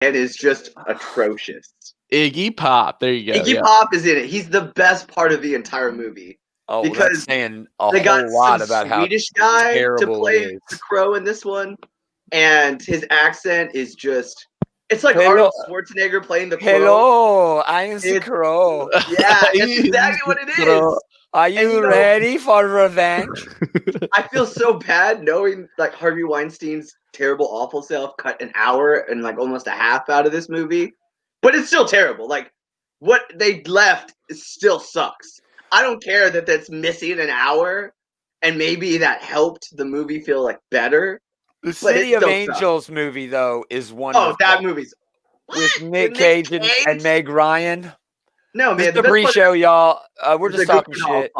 and is just atrocious. Iggy Pop. There you go. Iggy Pop is in it. He's the best part of the entire movie. Oh, because that's saying a they got whole lot some about how Swedish guy to terrible play it is. the Crow in this one, and his accent is just. It's like Hello. Arnold Schwarzenegger playing the Crow. Hello, I am the Crow. Yeah, that's exactly what it is. Are you ready for revenge? I feel so bad knowing like Harvey Weinstein's terrible, awful self cut an hour and like almost a half out of this movie, but it's still terrible. Like what they left still sucks. I don't care that that's missing an hour, and maybe that helped the movie feel like better. The City of Angels movie though is wonderful. Oh, that movie's with Nick Cage and Meg Ryan. No, man. The pre-show, y'all. We're just talking shit.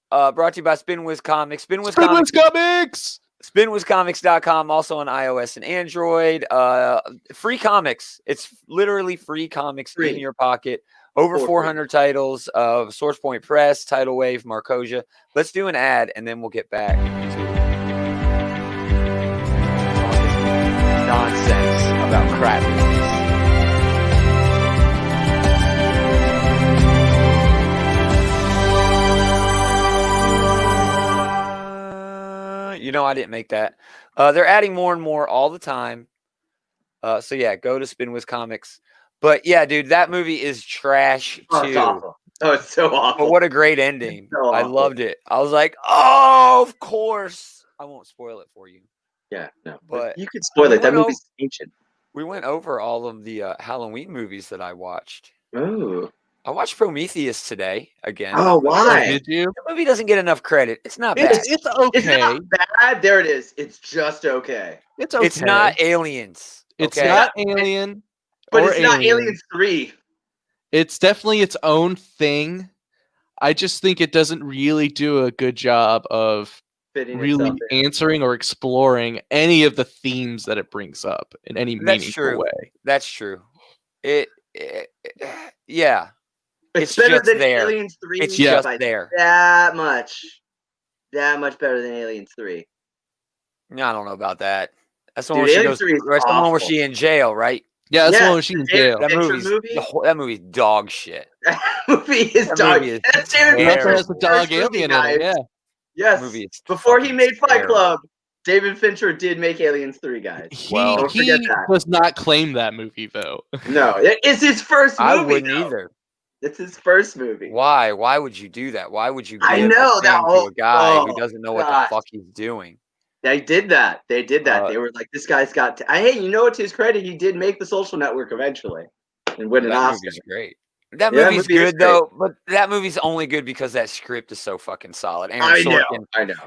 Brought to you by Spinwiz Comics. Spinwiz Comics. SpinwizComics.com, also on iOS and Android. Free comics. It's literally free comics in your pocket. Over 400 titles of Source Point Press, Tidal Wave, Marcosia. Let's do an ad, and then we'll get back to nonsense about crap movies. You know, I didn't make that. They're adding more and more all the time. So yeah, go to Spinwiz Comics. But yeah, dude, that movie is trash too. Oh, it's awful. Oh, it's so awful. But what a great ending. So I loved it. I was like, oh, of course. I won't spoil it for you. Yeah, no. But you could spoil it. That movie's ancient. We went over all of the Halloween movies that I watched. Oh. I watched Prometheus today again. Oh, why? Did you? The movie doesn't get enough credit. It's not bad. It's okay. It's not bad. There it is. It's just okay. It's okay. It's not Aliens. It's okay? not Alien. But it's not Aliens 3. It's definitely its own thing. I just think it doesn't really do a good job of really answering or exploring any of the themes that it brings up in any meaningful way. That's true. Yeah. It's better than there. Aliens 3. It's just there. That much better than Aliens 3. I don't know about that. That's the one where she in jail, right? Yeah, that's the one where she's in jail. That movie's dog shit. That movie is dog shit. That's the dog alien in it, yeah. Yes. Before he made Fight Club, David Fincher did make Aliens 3, guys. He does not claim that movie, though. No, it's his first movie. I wouldn't either. It's his first movie. Why? Why would you do that? Why would you give to a guy who doesn't know what the fuck he's doing? They did that. They were like, this guy's got hey, you know what, to his credit, he did make The Social Network eventually and win an Oscar. That movie's great. That movie's good, though, but that movie's only good because that script is so fucking solid. I know.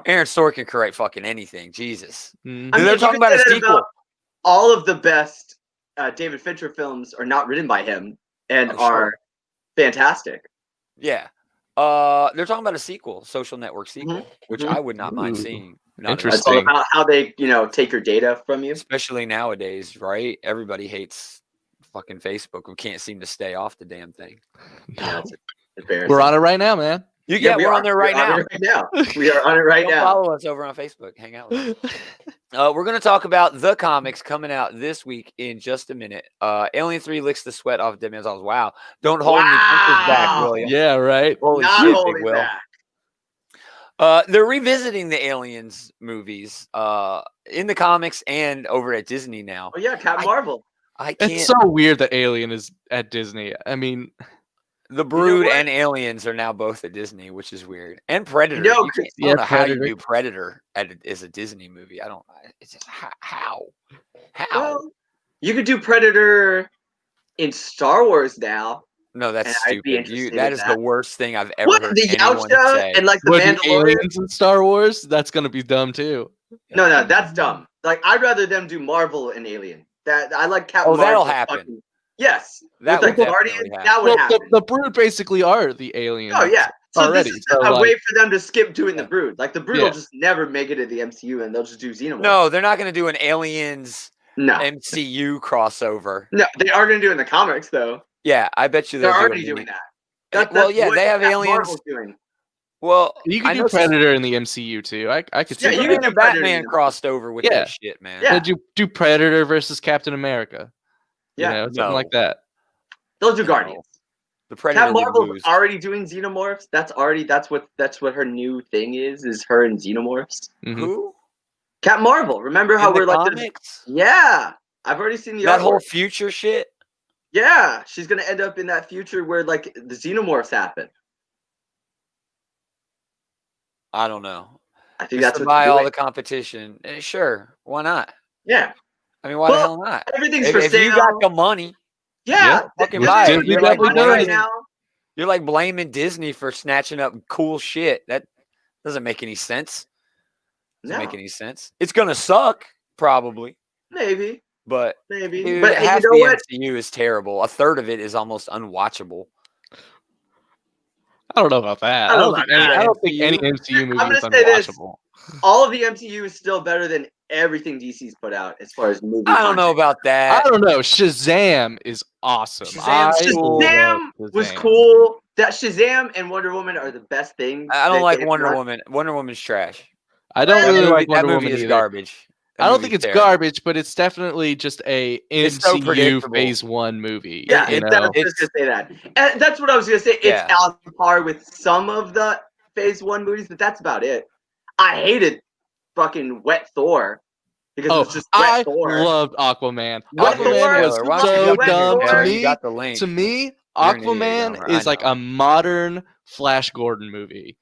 Aaron Sorkin can write fucking anything. Jesus. Mm-hmm. They're talking about a sequel. All of the best David Fincher films are not written by him and are fantastic. Yeah. They're talking about a sequel, Social Network sequel, which I would not mind seeing. Interesting. How they, take your data from you. Especially nowadays, right? Everybody hates fucking Facebook. We can't seem to stay off the damn thing. Yeah, it's we're on it right now, man. We're on there right now. We are on it right now. Follow us over on Facebook. Hang out with us. We're going to talk about the comics coming out this week in just a minute. Alien 3 licks the sweat off Dead Man's Arms. Wow. Don't hold any punches back, William. Yeah, right. Holy shit, Big Will. They're revisiting the Aliens movies in the comics and over at Disney now. Oh, yeah, Captain Marvel. It's so weird that Alien is at Disney. I mean, The Brood and Aliens are now both at Disney, which is weird. And Predator. I don't know how you do Predator as a Disney movie. I don't. It's just how. Well, you could do Predator in Star Wars now. No, that's stupid. That is the worst thing I've ever heard the anyone say. And like the Mandalorian aliens in Star Wars. That's gonna be dumb too. No, that's dumb. Like I'd rather them do Marvel and Alien. That I like Captain Marvel. That'll happen. Yes, that would happen. That would happen. The Brood basically are the aliens. Oh yeah, so already. This is a way for them to skip doing the Brood. Like the Brood will just never make it to the MCU, and they'll just do Xenomorph. No, they're not going to do an Aliens MCU crossover. No, they are going to do it in the comics though. Yeah, I bet you they're already doing that. That's they have Aliens. Doing. Well, you can do Predator in the MCU too. I could see. Yeah, you can do Batman crossed over with that shit, man. Yeah, do Predator versus Captain America. Yeah, something like that. They'll do Guardians. The Predator. Cat Marvel's already doing Xenomorphs. That's what her new thing is her and Xenomorphs. Mm-hmm. Who? Cat Marvel. Remember how we're like comics? Yeah. I've already seen that whole future shit. Yeah, she's gonna end up in that future where like the Xenomorphs happen. I don't know. I think that's to buy all the competition. Sure, why not? Yeah. I mean, why the hell not? Everything's for sale. If you got the money, fucking buy it. You're like blaming Disney for snatching up cool shit. That doesn't make any sense. Doesn't make any sense. It's gonna suck, probably. Maybe. But maybe. But half the MCU is terrible. A third of it is almost unwatchable. I don't know about that. I don't think any MCU movie is unwatchable. All of the MCU is still better than everything DC's put out as far as movies. I don't know about that. I don't know. Shazam is awesome. Shazam was cool. That Shazam and Wonder Woman are the best things. I don't like Wonder Woman. Wonder Woman's trash. I don't really like Wonder Woman. That movie is garbage. I don't think it's garbage, but it's definitely just a MCU Phase 1 movie. Yeah, I was just gonna say that. And that's what I was gonna say. It's on par with some of the Phase 1 movies, but that's about it. I hated fucking Wet Thor because it was just Wet Thor. I loved Aquaman. Aquaman was so dumb to me. Aquaman is like a modern Flash Gordon movie.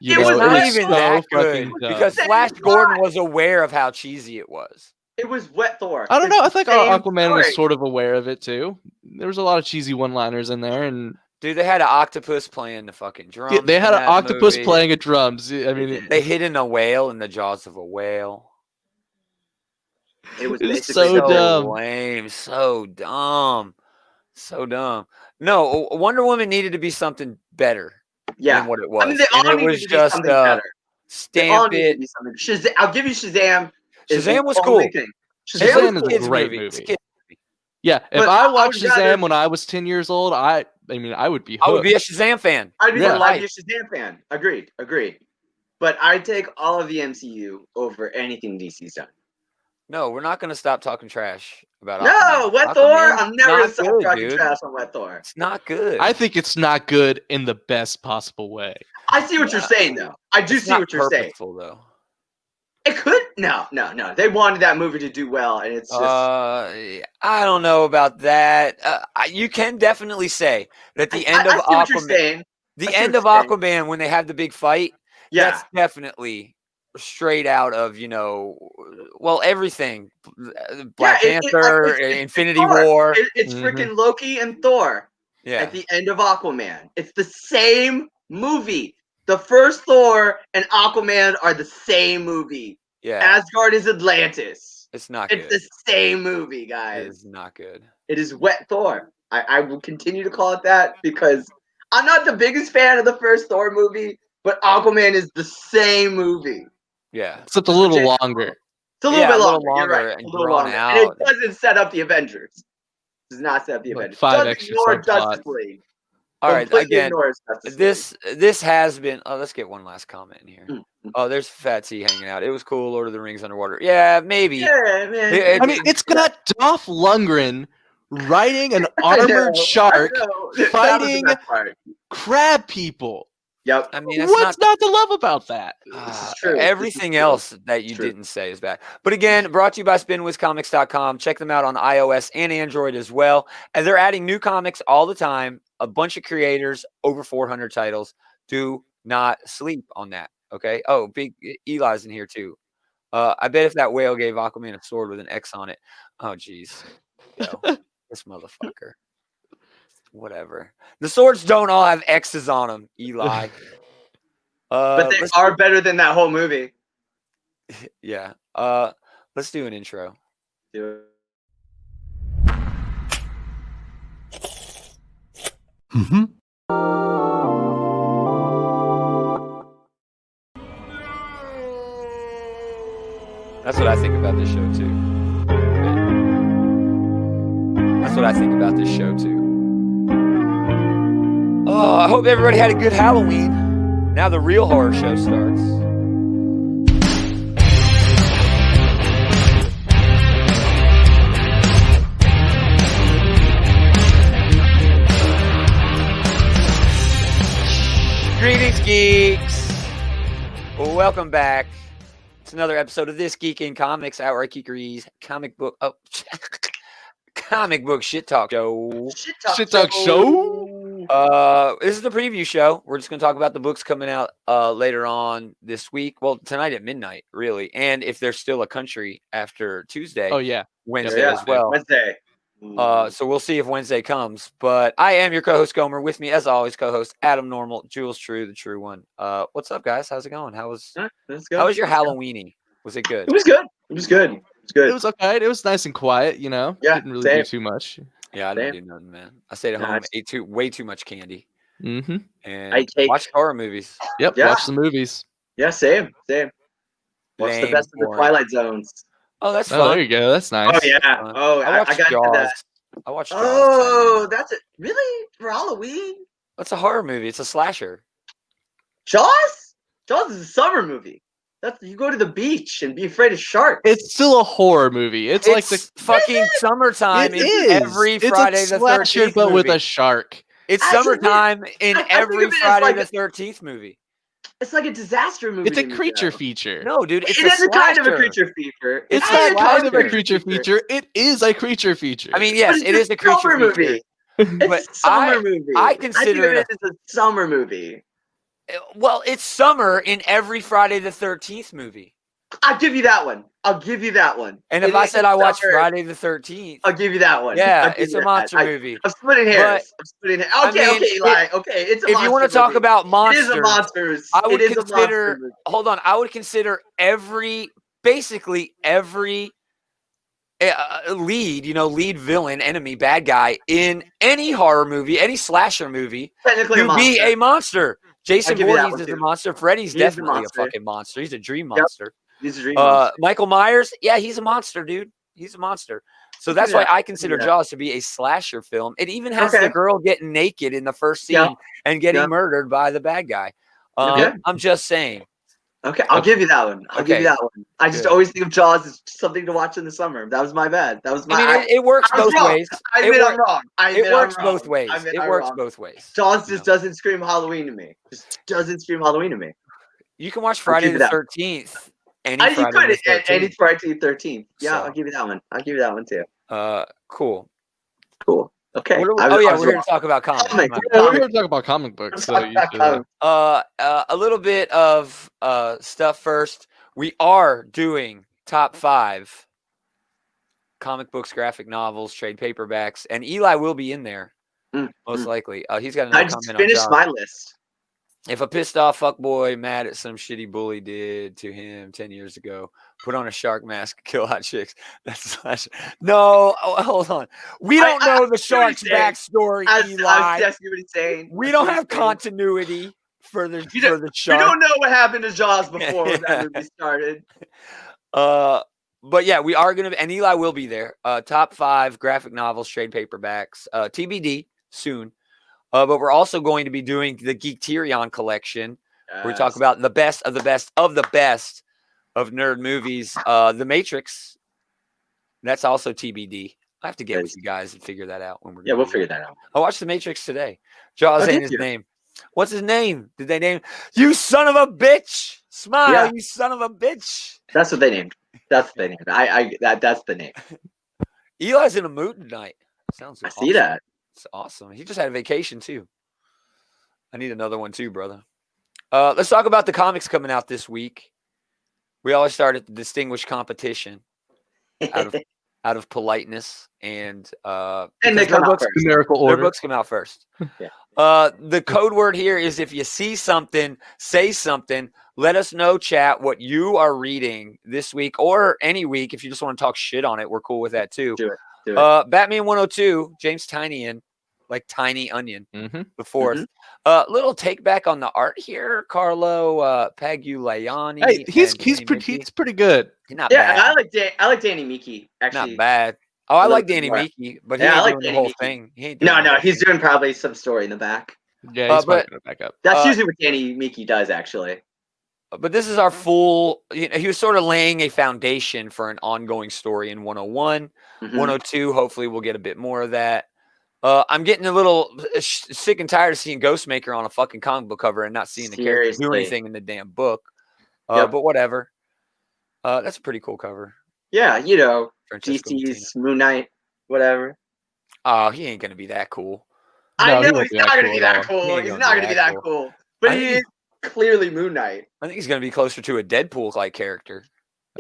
It was not even that good because Flash Gordon was aware of how cheesy it was. It was Wet Thor. I don't know. I think Aquaman was sort of aware of it too. There was a lot of cheesy one-liners in there, and dude, they had an octopus playing the fucking drums. Yeah, they had an octopus playing a drums. I mean, they hid a whale in the jaws of a whale. It was so dumb, lame, so dumb, so dumb. No, Wonder Woman needed to be something better. Yeah, than what it was. I mean, they all it was just stamp it. Shazam, I'll give you Shazam. Shazam was cool. Shazam is a great movie. Yeah, if I watched Shazam when I was 10 years old, I mean, I would be hooked. I would be a Shazam fan. I'd be a Shazam fan. Agreed. But I'd take all of the MCU over anything DC's done. No, we're not going to stop talking trash about Aquaman. Wet Thor? I'm never going to stop talking trash on Wet Thor. It's not good. I think it's not good in the best possible way. I see what you're saying, though. I do see what you're saying. Though. It could? No. They wanted that movie to do well, and it's just... I don't know about that. You can definitely say that the end of Aquaman... The end of Aquaman, when they have the big fight, that's definitely... straight out of everything, Black Panther, Infinity War. It's freaking Loki and Thor. Yeah, at the end of Aquaman, it's the same movie. The first Thor and Aquaman are the same movie. Yeah, Asgard is Atlantis. It's not good. It's the same movie, guys. It is not good. It is Wet Thor. I will continue to call it that because I'm not the biggest fan of the first Thor movie, but Aquaman is the same movie. Yeah, except a little longer. It's a little bit longer. You're right. And a little longer. And it doesn't set up the Avengers. It does not set up the Avengers. 5 extra Justice League. All right, again, this has been. Oh, let's get one last comment in here. Oh, there's Fat T hanging out. It was cool. Lord of the Rings underwater. Yeah, maybe. Yeah, man. I mean, it's got Dolph Lundgren riding an armored shark, fighting crab people. Yep. I mean, what's not to love about that? This is true. Everything else that you didn't say is bad. But again, brought to you by SpinWizComics.com. Check them out on iOS and Android as well. And they're adding new comics all the time. A bunch of creators, over 400 titles. Do not sleep on that. Okay. Oh, Big Eli's in here too. I bet if that whale gave Aquaman a sword with an X on it. Oh, geez. This motherfucker. Whatever. The swords don't all have X's on them, Eli. But they are better than that whole movie. Yeah. Let's do an intro. Mm-hmm. That's what I think about this show too. That's what I think about this show too. Oh, I hope everybody had a good Halloween. Now the real horror show starts. Greetings, geeks. Welcome back. It's another episode of This Geek in Comics, our geekeries comic book shit talk show. Shit talk show. This is the preview show. We're just going to talk about the books coming out later on this week. Well, tonight at midnight, really. And if there's still a country after Tuesday. Oh yeah, Wednesday as well. Wednesday. So we'll see if Wednesday comes. But I am your co-host Gomer. With me, as always, co-host Adam Normal, Jules True, the true one. What's up, guys? How's it going? How was your Halloweeny? Was it good? It was good. It was good. It was okay. It was nice and quiet. You know, didn't really do too much. Yeah, I didn't do nothing, man. I stayed at home, ate way too much candy, and watched horror movies. Yep, watched the movies. Yeah, same. Watched the best of the Twilight Zones. Oh, that's fun. Oh, there you go. That's nice. Oh yeah. Oh, I got Jaws. that. I watched Jaws. Oh, that's it. Really? For Halloween? That's a horror movie. It's a slasher. Jaws? Jaws is a summer movie. You go to the beach and be afraid of sharks. It's still a horror movie. It's like the fucking summertime. It is every Friday it's a the slasher, 13th but movie. with a shark. It's Actually, summertime in I every think of it as Friday like the 13th movie. It's like a disaster movie. It's a creature feature. No, dude, it's It is a kind of a slasher. creature feature. It's a not kind of a slasher. creature feature. It is a creature feature. I mean, yes, But it is a creature summer feature. movie. But It's a summer movie. I consider it as a summer movie. Well, it's summer in every Friday the 13th movie. I'll give you that one. And if I said I watched Friday the 13th, I'll give you that one. yeah, it's a monster movie. I'm splitting hairs. Okay, Eli. Okay, it's a monster if you want to talk movie. about monsters, It is a monsters. I would it is consider. a monster movie. Hold on, I would consider basically every lead villain, enemy, bad guy in any horror movie, any slasher movie, Technically to be a monster. Jason give you that Voorhees one, is a too. monster. Freddy's He is a definitely a monster. fucking monster. He's a dream monster. He's a dream monster. Michael Myers, yeah, he's a monster, dude. He's a monster. So that's why I consider Yeah. Jaws to be a slasher film. It even has Okay. the girl getting naked in the first scene and getting murdered by the bad guy. I'm just saying. Okay, I'll give you that one. I'll give you that one. I just always think of Jaws as something to watch in the summer. That was my bad. That was my. I mean, it works both ways. I admit I'm wrong. It works both ways. It works both ways. Jaws just doesn't scream Halloween to me. Just doesn't scream Halloween to me. You can watch Friday the 13th. Any Friday the 13th. Yeah, I'll give you that one. I'll give you that one too. Cool. Okay. We're here to talk about comics. We're here to talk about comic books. So a little bit of stuff first. We are doing top 5 comic books, graphic novels, trade paperbacks, and Eli will be in there most likely. He's got another comment on Jaws. I just finished my list. If a pissed off fuckboy mad at some shitty bully did to him 10 years ago, put on a shark mask, kill hot chicks. That's no. Hold on. We don't know the shark's backstory, Eli. That's what he's saying. We don't have continuity for the shark. We don't know what happened to Jaws before that movie started. But yeah, we are gonna, and Eli will be there. Top 5 graphic novels, trade paperbacks, TBD soon. But we're also going to be doing the Geekterion collection. Yes. Where we talk about the best of the best of the best of nerd movies. The Matrix. That's also TBD. I have to get with you guys and figure that out when we're. Yeah, we'll figure that out. I watched The Matrix today. Jaws ain't his name. What's his name? Did they name? You son of a bitch! Smile, you son of a bitch! That's what they named. That's what they named. That's the name. Eli's in a mood tonight. Sounds. I see that. It's awesome. He just had a vacation too. I need another one too, brother. Let's talk about the comics coming out this week. We always start at the distinguished competition out of politeness and they come out first. Numerical order. Their books come out first. The code word here is if you see something, say something. Let us know, chat, what you are reading this week or any week. If you just want to talk shit on it, we're cool with that too. Do it. Batman 102, James Tynion, like Tiny Onion, the fourth. Little take back on the art here, Carlo Paguliani. Hey, he's pretty good. Not bad. I like Danny Miki. Actually, not bad. Oh, I like Danny Miki, but he ain't doing the whole thing. No, he's doing probably some story in the back. Yeah, he's probably gonna back up. That's usually what Danny Miki does, actually. But this is our full. He was sort of laying a foundation for an ongoing story in 101. 102, hopefully we'll get a bit more of that. I'm getting a little sick and tired of seeing Ghostmaker on a fucking comic book cover and not seeing the character do anything in the damn book. But whatever. That's a pretty cool cover. Yeah, DC's Moon Knight, whatever. Oh, he ain't gonna be that cool. I know he's not gonna be that cool. He's not gonna be that cool. But he is clearly Moon Knight. I think he's gonna be closer to a Deadpool-like character.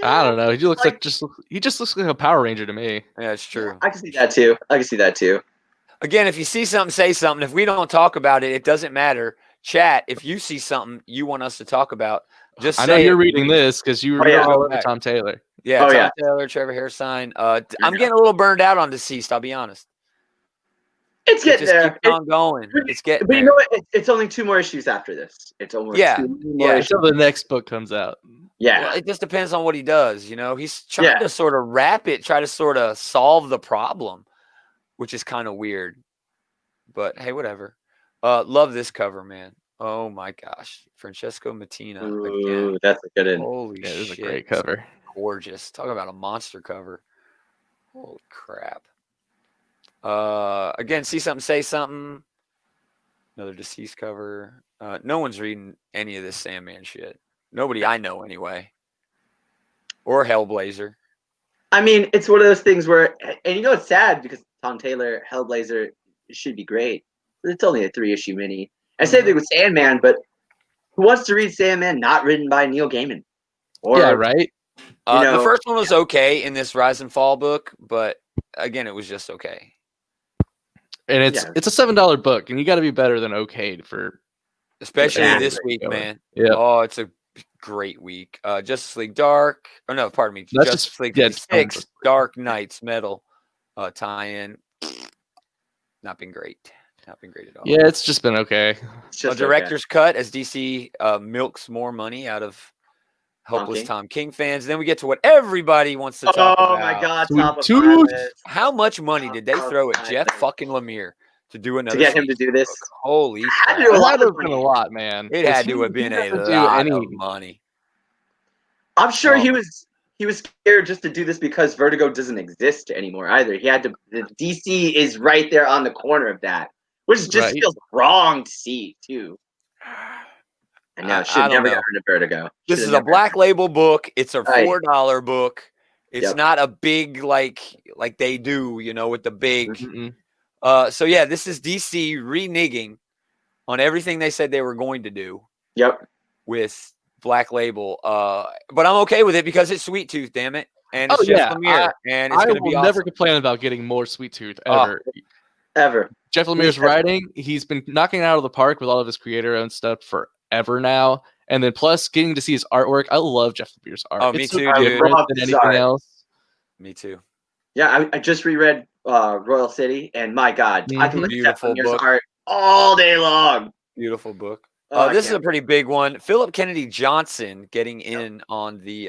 I don't know. He looks he just looks like a Power Ranger to me. Yeah, it's true. I can see that too. Again, if you see something, say something. If we don't talk about it, it doesn't matter. Chat, if you see something you want us to talk about, just say I know you're reading this because you were all over Tom Taylor. Yeah, Tom Taylor, Trevor Hairsine. I'm getting a little burned out on Deceased, I'll be honest. It's getting there. Keep on going. It's getting But you know what? It's only 2 more issues after this. It's almost 2 more issues. Until the next book comes out. Yeah. Well, it just depends on what he does, He's trying to sort of wrap it, try to sort of solve the problem, which is kind of weird. But hey, whatever. Love this cover, man. Oh my gosh. Francesco Mattina. Again. That's a good one. Holy shit. This is a great cover. Gorgeous. Talk about a monster cover. Holy crap. Again, see something, say something. Another Deceased cover. No one's reading any of this Sandman shit. Nobody I know anyway. Or Hellblazer. I mean, it's one of those things where, and it's sad because Tom Taylor, Hellblazer should be great. But it's only a 3-issue mini. I say thing with Sandman, but who wants to read Sandman not written by Neil Gaiman? Right. The first one was okay in this Rise and Fall book, but again, it was just okay. And it's a $7 book, and you got to be better than okay for, especially this week, man. Yeah. Oh, it's a great week. Justice League Dark. Oh no, pardon me. Justice League 6 Dark Knights Metal tie-in. Not been great. Not been great at all. Yeah, it's just been okay. A director's cut as DC milks more money out of helpless Tom King fans. Then we get to what everybody wants to talk about. Oh my God, top of how much money did they throw at Jeff fucking Lemire to do another? To get him to do this? Holy crap. It had to have been a lot, man. It had to have been a lot of money. I'm sure he was scared just to do this because Vertigo doesn't exist anymore either. He had to. The DC is right there on the corner of that, which just feels wrong to see too. I know. Should never get rid of Vertigo. This is a Black Label book. It's a $4 book. It's not a big like they do, with the big. So yeah, this is DC reneging on everything they said they were going to do. Yep. With Black Label, but I'm okay with it because it's Sweet Tooth, damn it, and it's Jeff Lemire, and it's gonna be awesome. Never complain about getting more Sweet Tooth ever. Jeff Lemire's writing, he's been knocking it out of the park with all of his creator-owned stuff forever now, and then plus getting to see his artwork. I love Jeff Lemire's art. Oh, me too, dude. Different than anything else. Me too. Yeah, I just reread Royal City, and my God, I can look at Jeff Lemire's art all day long. Beautiful book. This is a pretty big one. Philip Kennedy Johnson getting in on the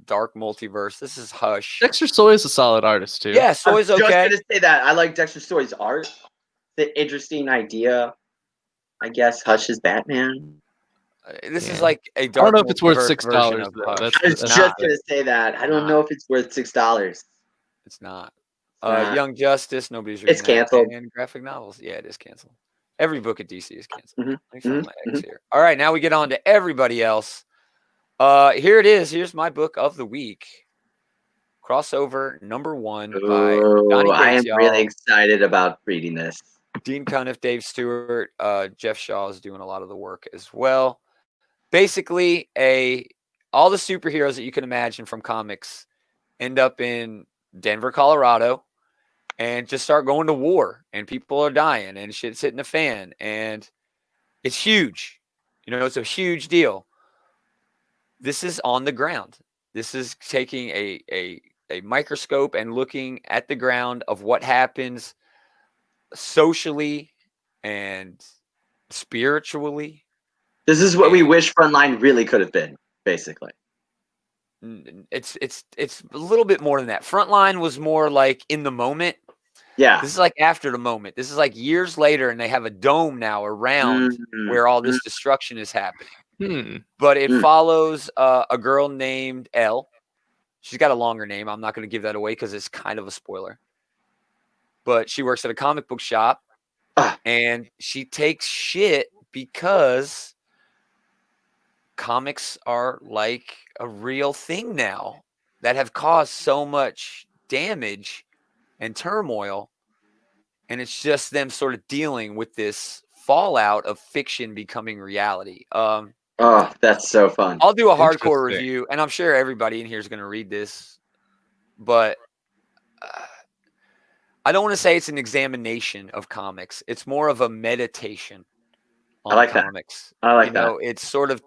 Dark Multiverse. This is Hush. Dexter Soy's a solid artist too. Yeah, Soy's okay. I was just gonna say that. I like Dexter Soy's art. The interesting idea. I guess Hush is Batman. This is like a dark. I don't know if it's worth $6. I was just gonna say that. I don't know if it's worth $6. It's not. Young Justice. Nobody's reading. It's canceled. And graphic novels. Yeah, it is canceled. Every book at DC is canceled. Here. All right, now we get on to everybody else. Here it is. Here's my book of the week. Crossover #1 by Donnie Gates. I am really excited about reading this. Dean Cuniff, Dave Stewart, Jeff Shaw is doing a lot of the work as well. Basically, all the superheroes that you can imagine from comics end up in Denver, Colorado, and just start going to war, and people are dying, and shit's hitting the fan, and it's huge. It's a huge deal. This is on the ground. This is taking a microscope and looking at the ground of what happens socially and spiritually. This is what we wish Frontline really could have been, basically. It's a little bit more than that. Frontline was more like in the moment. Yeah. This is like after the moment. This is like years later, and they have a dome now around where all this destruction is happening. But it follows a girl named Elle. She's got a longer name. I'm not going to give that away because it's kind of a spoiler. but she works at a comic book shop, and she takes shit because comics are like a real thing now that have caused so much damage and turmoil, and it's just them sort of dealing with this fallout of fiction becoming reality. Oh, that's so fun. I'll do a hardcore review, and I'm sure everybody in here is going to read this, but I don't want to say it's an examination of comics. It's more of a meditation on comics. I like that. It's sort of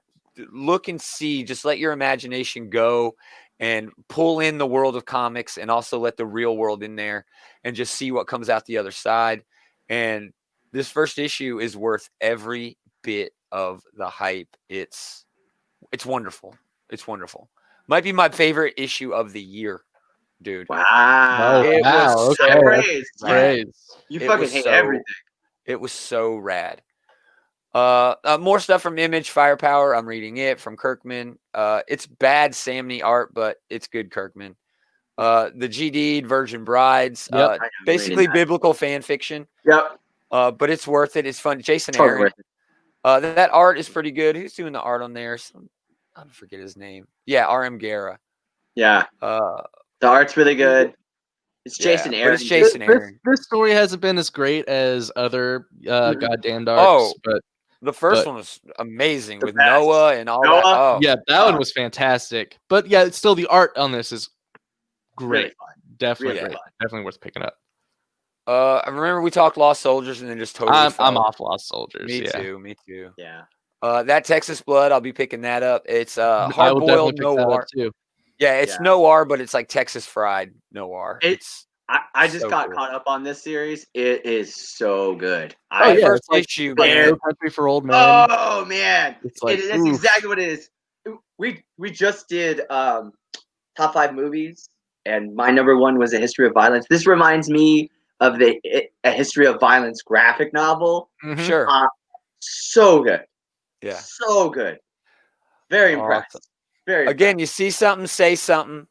look and see, just let your imagination go and pull in the world of comics, and also let the real world in there, and just see what comes out the other side. And this first issue is worth every bit of the hype. It's wonderful. It's wonderful. Might be my favorite issue of the year, dude. Wow. It was so praise. You fucking hate everything. It was so rad. More stuff from Image, Firepower. I'm reading it from Kirkman. It's bad Samney art, but it's good Kirkman. The GD Virgin Brides. Basically biblical fan fiction. Yep. But it's worth it. It's fun. Jason Aaron. That art is pretty good. Who's doing the art on there? I forget his name. Yeah, R.M. Guerra. Yeah. The art's really good. It's Jason Aaron. It's Jason Aaron. This story hasn't been as great as other goddamn arcs, but the first one was amazing with Noah and all that. Oh, yeah, that one was fantastic. But yeah, still the art on this is great. Really fun. Definitely great. Definitely worth picking up. I remember we talked Lost Soldiers and then just totally. I'm off Lost Soldiers. Me too. Yeah. That Texas Blood, I'll be picking that up. It's hard boiled noir too. Yeah, it's noir, but it's like Texas fried noir. I just got caught up on this series. It is so good. First issue, man. No Country for Old Men. Oh man, that's exactly what it is. We just did top 5 movies, and my number 1 was A History of Violence. This reminds me of A History of Violence graphic novel. Mm-hmm. Sure. So good. Yeah. So good. Very impressed. Awesome. Very Again, impressed. You see something, say something.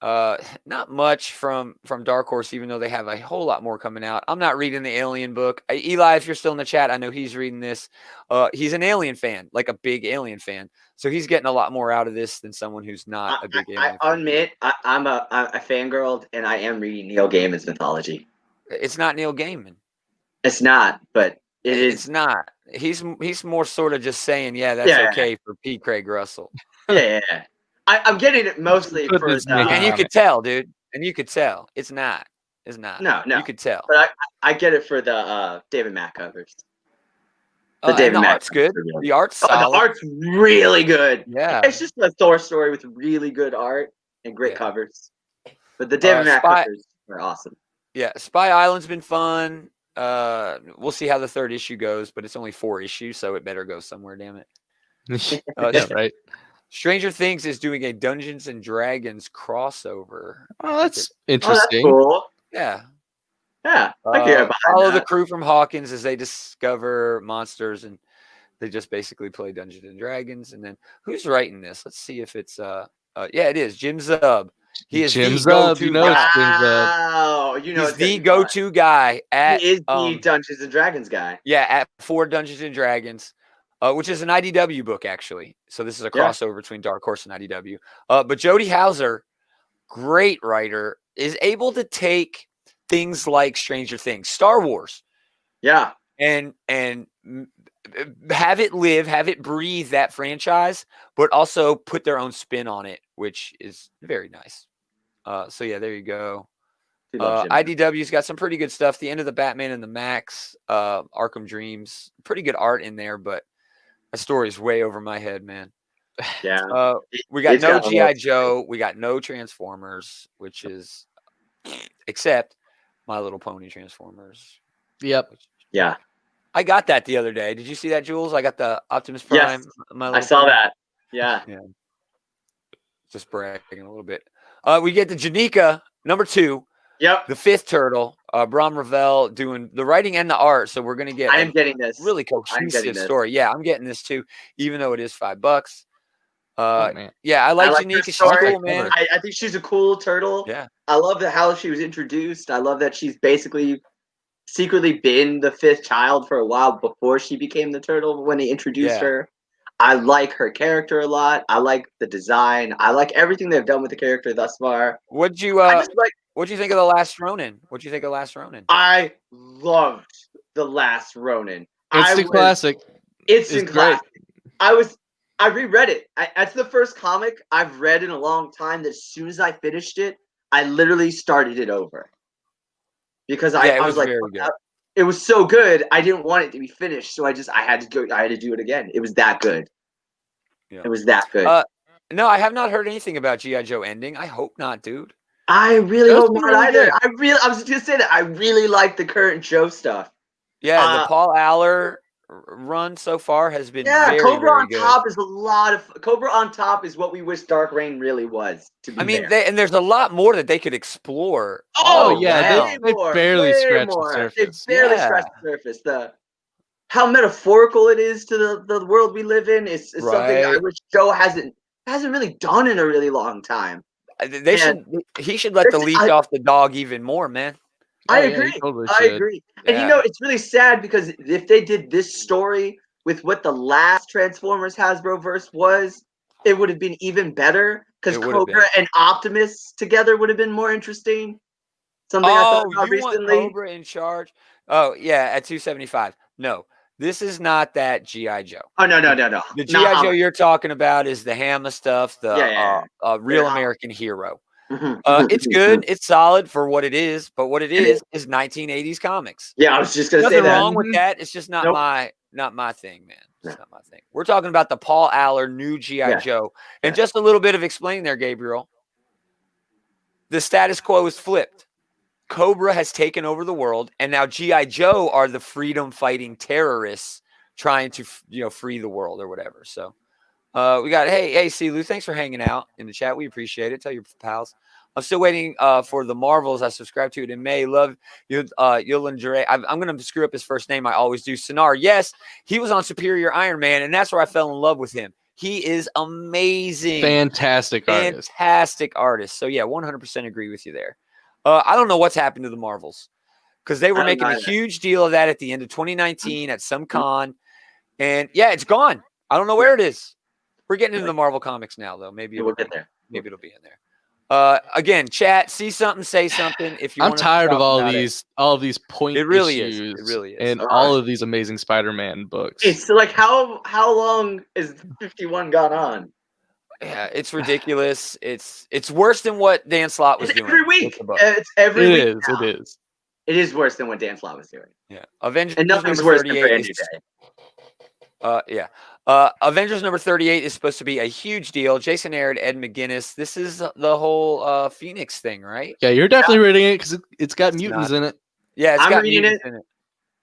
Not much from Dark Horse, even though they have a whole lot more coming out. I'm not reading the Alien book. Eli, if you're still in the chat, I know he's reading this. He's an Alien fan, like a big Alien fan. So he's getting a lot more out of this than someone who's not a big Alien fan. I admit, I'm a fangirl, and I am reading Neil Gaiman's mythology. It's not Neil Gaiman. It's not, but it is. It's not. He's more sort of just saying, that's okay for P. Craig Russell. Yeah. I'm getting it mostly for and you could tell, dude. And you could tell. It's not. No. You could tell. But I get it for the David Mack covers. The art's good. The art's solid. The art's really good. Yeah. It's just a Thor story with really good art and great covers. But the David Mack covers are awesome. Yeah, Spy Island's been fun. We'll see how the 3rd issue goes, but it's only 4 issues, so it better go somewhere, damn it. Yeah, right. Stranger Things is doing a Dungeons and Dragons crossover. Oh, that's interesting. That's cool. Yeah. Yeah. Follow the crew from Hawkins as they discover monsters, and they just basically play Dungeons and Dragons. And then who's writing this? Let's see if it's it is Jim Zub. He is Jim the Zub. go-to guy. Wow. He's the go-to guy at. He is the Dungeons and Dragons guy. Yeah, for Dungeons and Dragons. Which is an IDW book, actually. So this is a crossover between Dark Horse and IDW. But Jody Hauser, great writer, is able to take things like Stranger Things, Star Wars, and have it live, have it breathe that franchise, but also put their own spin on it, which is very nice. There you go. IDW's got some pretty good stuff. The End of the Batman and the Max, Arkham Dreams, pretty good art in there, but that story is way over my head, man. Yeah. We got no G.I. Joe. We got no Transformers, which is except My Little Pony Transformers. Yep. Yeah. I got that the other day. Did you see that, Jules? I got the Optimus Prime. Yes, I saw that. Yeah. Just bragging a little bit. We get the Janika, number 2. Yep. The 5th turtle, Bram Ravel doing the writing and the art. So we're going to get. I am getting this. Really cohesive story. Yeah, I'm getting this too, even though it is $5. Man. Yeah, I like TGiC. She's cool, man. I think she's a cool turtle. Yeah. I love how she was introduced. I love that she's basically secretly been the fifth child for a while before she became the turtle when they introduced her. I like her character a lot. I like the design. I like everything they've done with the character thus far. What'd you think of The Last Ronin? What'd you think of Last Ronin? I loved The Last Ronin. Instant classic. Instant classic. I reread it. That's the first comic I've read in a long time that as soon as I finished it, I literally started it over. Because I was like, it was so good, I didn't want it to be finished, so I had to do it again. It was that good. Yeah. It was that good. No, I have not heard anything about G.I. Joe ending. I hope not, dude. I really hope not either. I was just gonna say that I really like the current Joe stuff. Yeah, the Paul Aller run so far has been very, Cobra very on good. Top is a lot of Cobra on Top is what we wish Dark Reign really was. I mean, and there's a lot more that they could explore. Oh yeah, they barely scratched the surface. They barely scratched the surface. How metaphorical it is to the world we live in is something I wish Joe hasn't really done in a really long time. He should let the leash off the dog even more, man. I agree. I agree. And it's really sad because if they did this story with what the last Transformers Hasbro verse was, it would have been even better because Cobra and Optimus together would have been more interesting. Something I thought about recently. Want Cobra in charge? Oh yeah, at 275. No, this is not that G.I. Joe. Oh no. The G.I. Joe you're talking about is the Hammer stuff, the real American hero. It's good. It's solid for what it is, but what it is 1980s comics. Yeah, I was just gonna say that. Nothing wrong with that. It's just not my thing, man. It's not my thing. We're talking about the Paul Aller new G.I. Joe, and just a little bit of explaining there, Gabriel. The status quo is flipped. Cobra has taken over the world, and now G.I. Joe are the freedom-fighting terrorists trying to, free the world or whatever. So. We got hey Silu, thanks for hanging out in the chat. We appreciate it. Tell your pals. I'm still waiting for the Marvels. I subscribed to it in May. Love you, Yolan Jure. I'm gonna screw up his first name. I always do. Sinar. Yes, he was on Superior Iron Man, and that's where I fell in love with him. He is amazing, fantastic artist. So yeah, 100% agree with you there. I don't know what's happened to the Marvels because they were making a huge deal of that at the end of 2019 at some con, and it's gone. I don't know where it is. We're getting into the Marvel comics now, though. Maybe we'll get there. Maybe it'll be in there. Again, chat, see something, say something. If you, I'm tired of all of these point issues. It really is. And all of these amazing Spider-Man books. It's like how long is 51 gone on? Yeah, it's ridiculous. It's worse than what Dan Slott was doing every week. It's every week. It is. It is worse than what Dan Slott was doing. Yeah, Avengers and nothing's worse than Brand New Day. Avengers number 38 is supposed to be a huge deal. Jason Aaron, Ed McGuinness. This is the whole Phoenix thing, right? Yeah, you're definitely reading it because it's got mutants in it. Yeah, I'm reading it.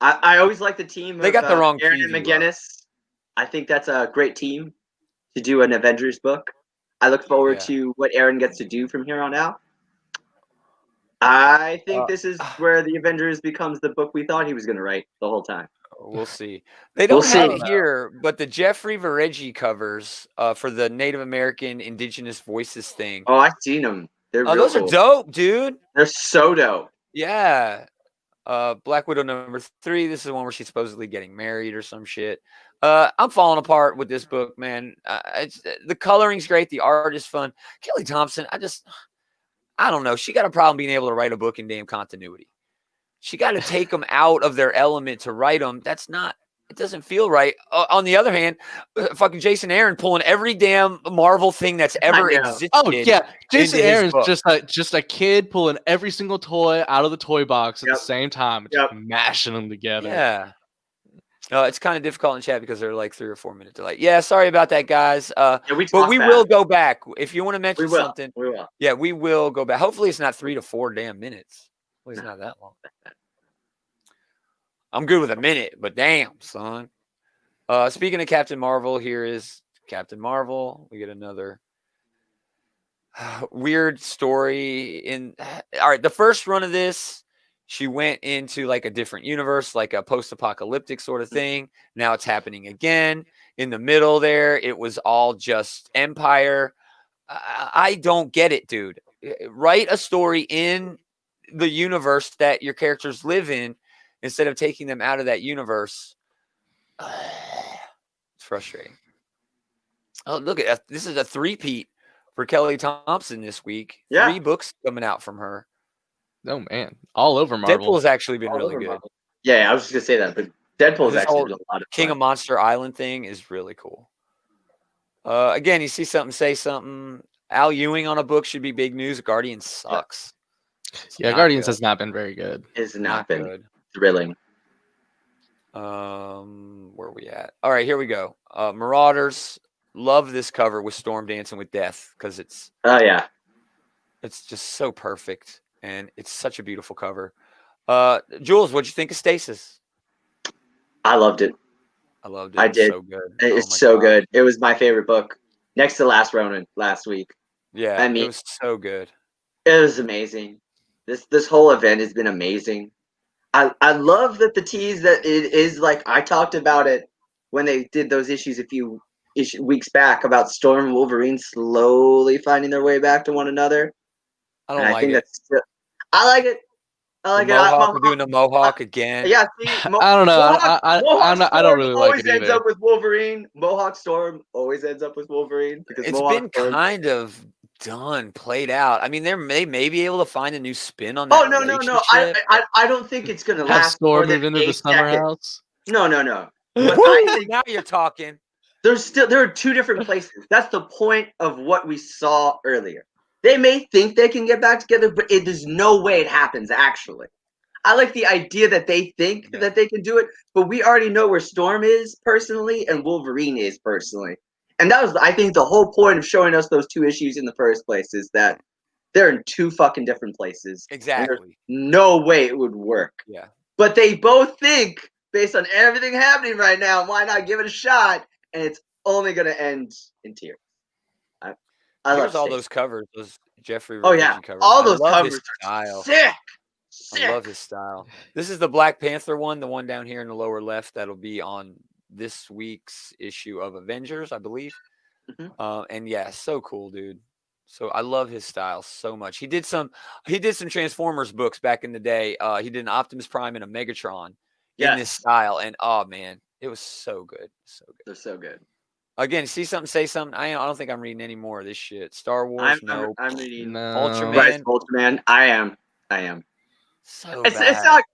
I always like the team. They got the wrong Aaron and McGuinness. I think that's a great team to do an Avengers book. I look forward to what Aaron gets to do from here on out. I think this is where the Avengers becomes the book we thought he was going to write the whole time. We'll see. They don't have it here, but the Jeffrey Vareggi covers for the Native American Indigenous Voices thing. Oh, I've seen them. Those are dope, dude. They're so dope. Yeah. Black Widow number 3. This is the one where she's supposedly getting married or some shit. I'm falling apart with this book, man. The coloring's great. The art is fun. Kelly Thompson, I don't know. She got a problem being able to write a book in damn continuity. She got to take them out of their element to write them. It doesn't feel right. On the other hand, fucking Jason Aaron pulling every damn Marvel thing that's ever existed. Oh yeah, Jason Aaron's just a kid pulling every single toy out of the toy box at the same time, just mashing them together. Yeah. It's kind of difficult in chat because they're like 3 or 4 minute delay. Yeah, sorry about that, guys. But we will go back if you want to mention something. We will. Yeah, we will go back. Hopefully, it's not 3 to 4 damn minutes. Hopefully, it's not that long. I'm good with a minute, but damn, son. Speaking of Captain Marvel, here is Captain Marvel. We get another weird story. All right, the first run of this She went into like a different universe, like a post-apocalyptic sort of thing. Now it's happening again. In the middle there, it was all just Empire. I don't get it, dude. Write a story in the universe that your characters live in instead of taking them out of that universe. It's frustrating. Oh, look at that. This is a three-peat for Kelly Thompson this week. Yeah. 3 books coming out from her. Oh man, all over Marvel. Deadpool's actually been really good. Marvel. Yeah, I was just gonna say that, but Deadpool's actually been a lot of King fun. of Monster Island thing is really cool. Again, you see something, say something. Al Ewing on a book should be big news. Guardians sucks. Yeah, Guardians has not been very good. It's not been good. Thrilling. Where are we at? All right, here we go. Marauders. Love this cover with Storm dancing with Death because it's just so perfect and it's such a beautiful cover. Jules, what'd you think of Stasis? I loved it. I loved it. I did. So good. It's so good. It was my favorite book, next to Last Ronin last week. Yeah, I mean, it was so good. It was amazing. This whole event has been amazing. I love that the tease that it is like I talked about it when they did those issues a few weeks back about Storm and Wolverine slowly finding their way back to one another. I don't like it. I like it. I like it. Doing the Mohawk again. Yeah, see, I don't know. I don't really like it either. Always ends up with Wolverine. Mohawk Storm always ends up with Wolverine because it's been kind of played out. I mean, they may be able to find a new spin on that. Oh no! I don't think it's gonna last. Storm move into the summer house. No. Now you're talking. There are 2 different places. That's the point of what we saw earlier. They may think they can get back together, but there's no way it happens, actually. I like the idea that they think that they can do it, but we already know where Storm is personally and Wolverine is personally. And that was, I think, the whole point of showing us those 2 issues in the first place is that they're in 2 fucking different places. Exactly. No way it would work. Yeah. But they both think, based on everything happening right now, why not give it a shot? And it's only going to end in tears. I love all those covers, those Jeffrey covers. All those covers are sick. I love his style. This is the Black Panther one, the one down here in the lower left. That'll be on this week's issue of Avengers, I believe. Mm-hmm. And yeah, so cool, dude. So I love his style so much. He did some Transformers books back in the day. He did an Optimus Prime and a Megatron in this style. And oh man, it was so good. So good. They're so good. Again, see something, say something. I don't think I'm reading any more of this shit. Star Wars, I'm reading Ultraman. Right, Ultraman. I am. So it's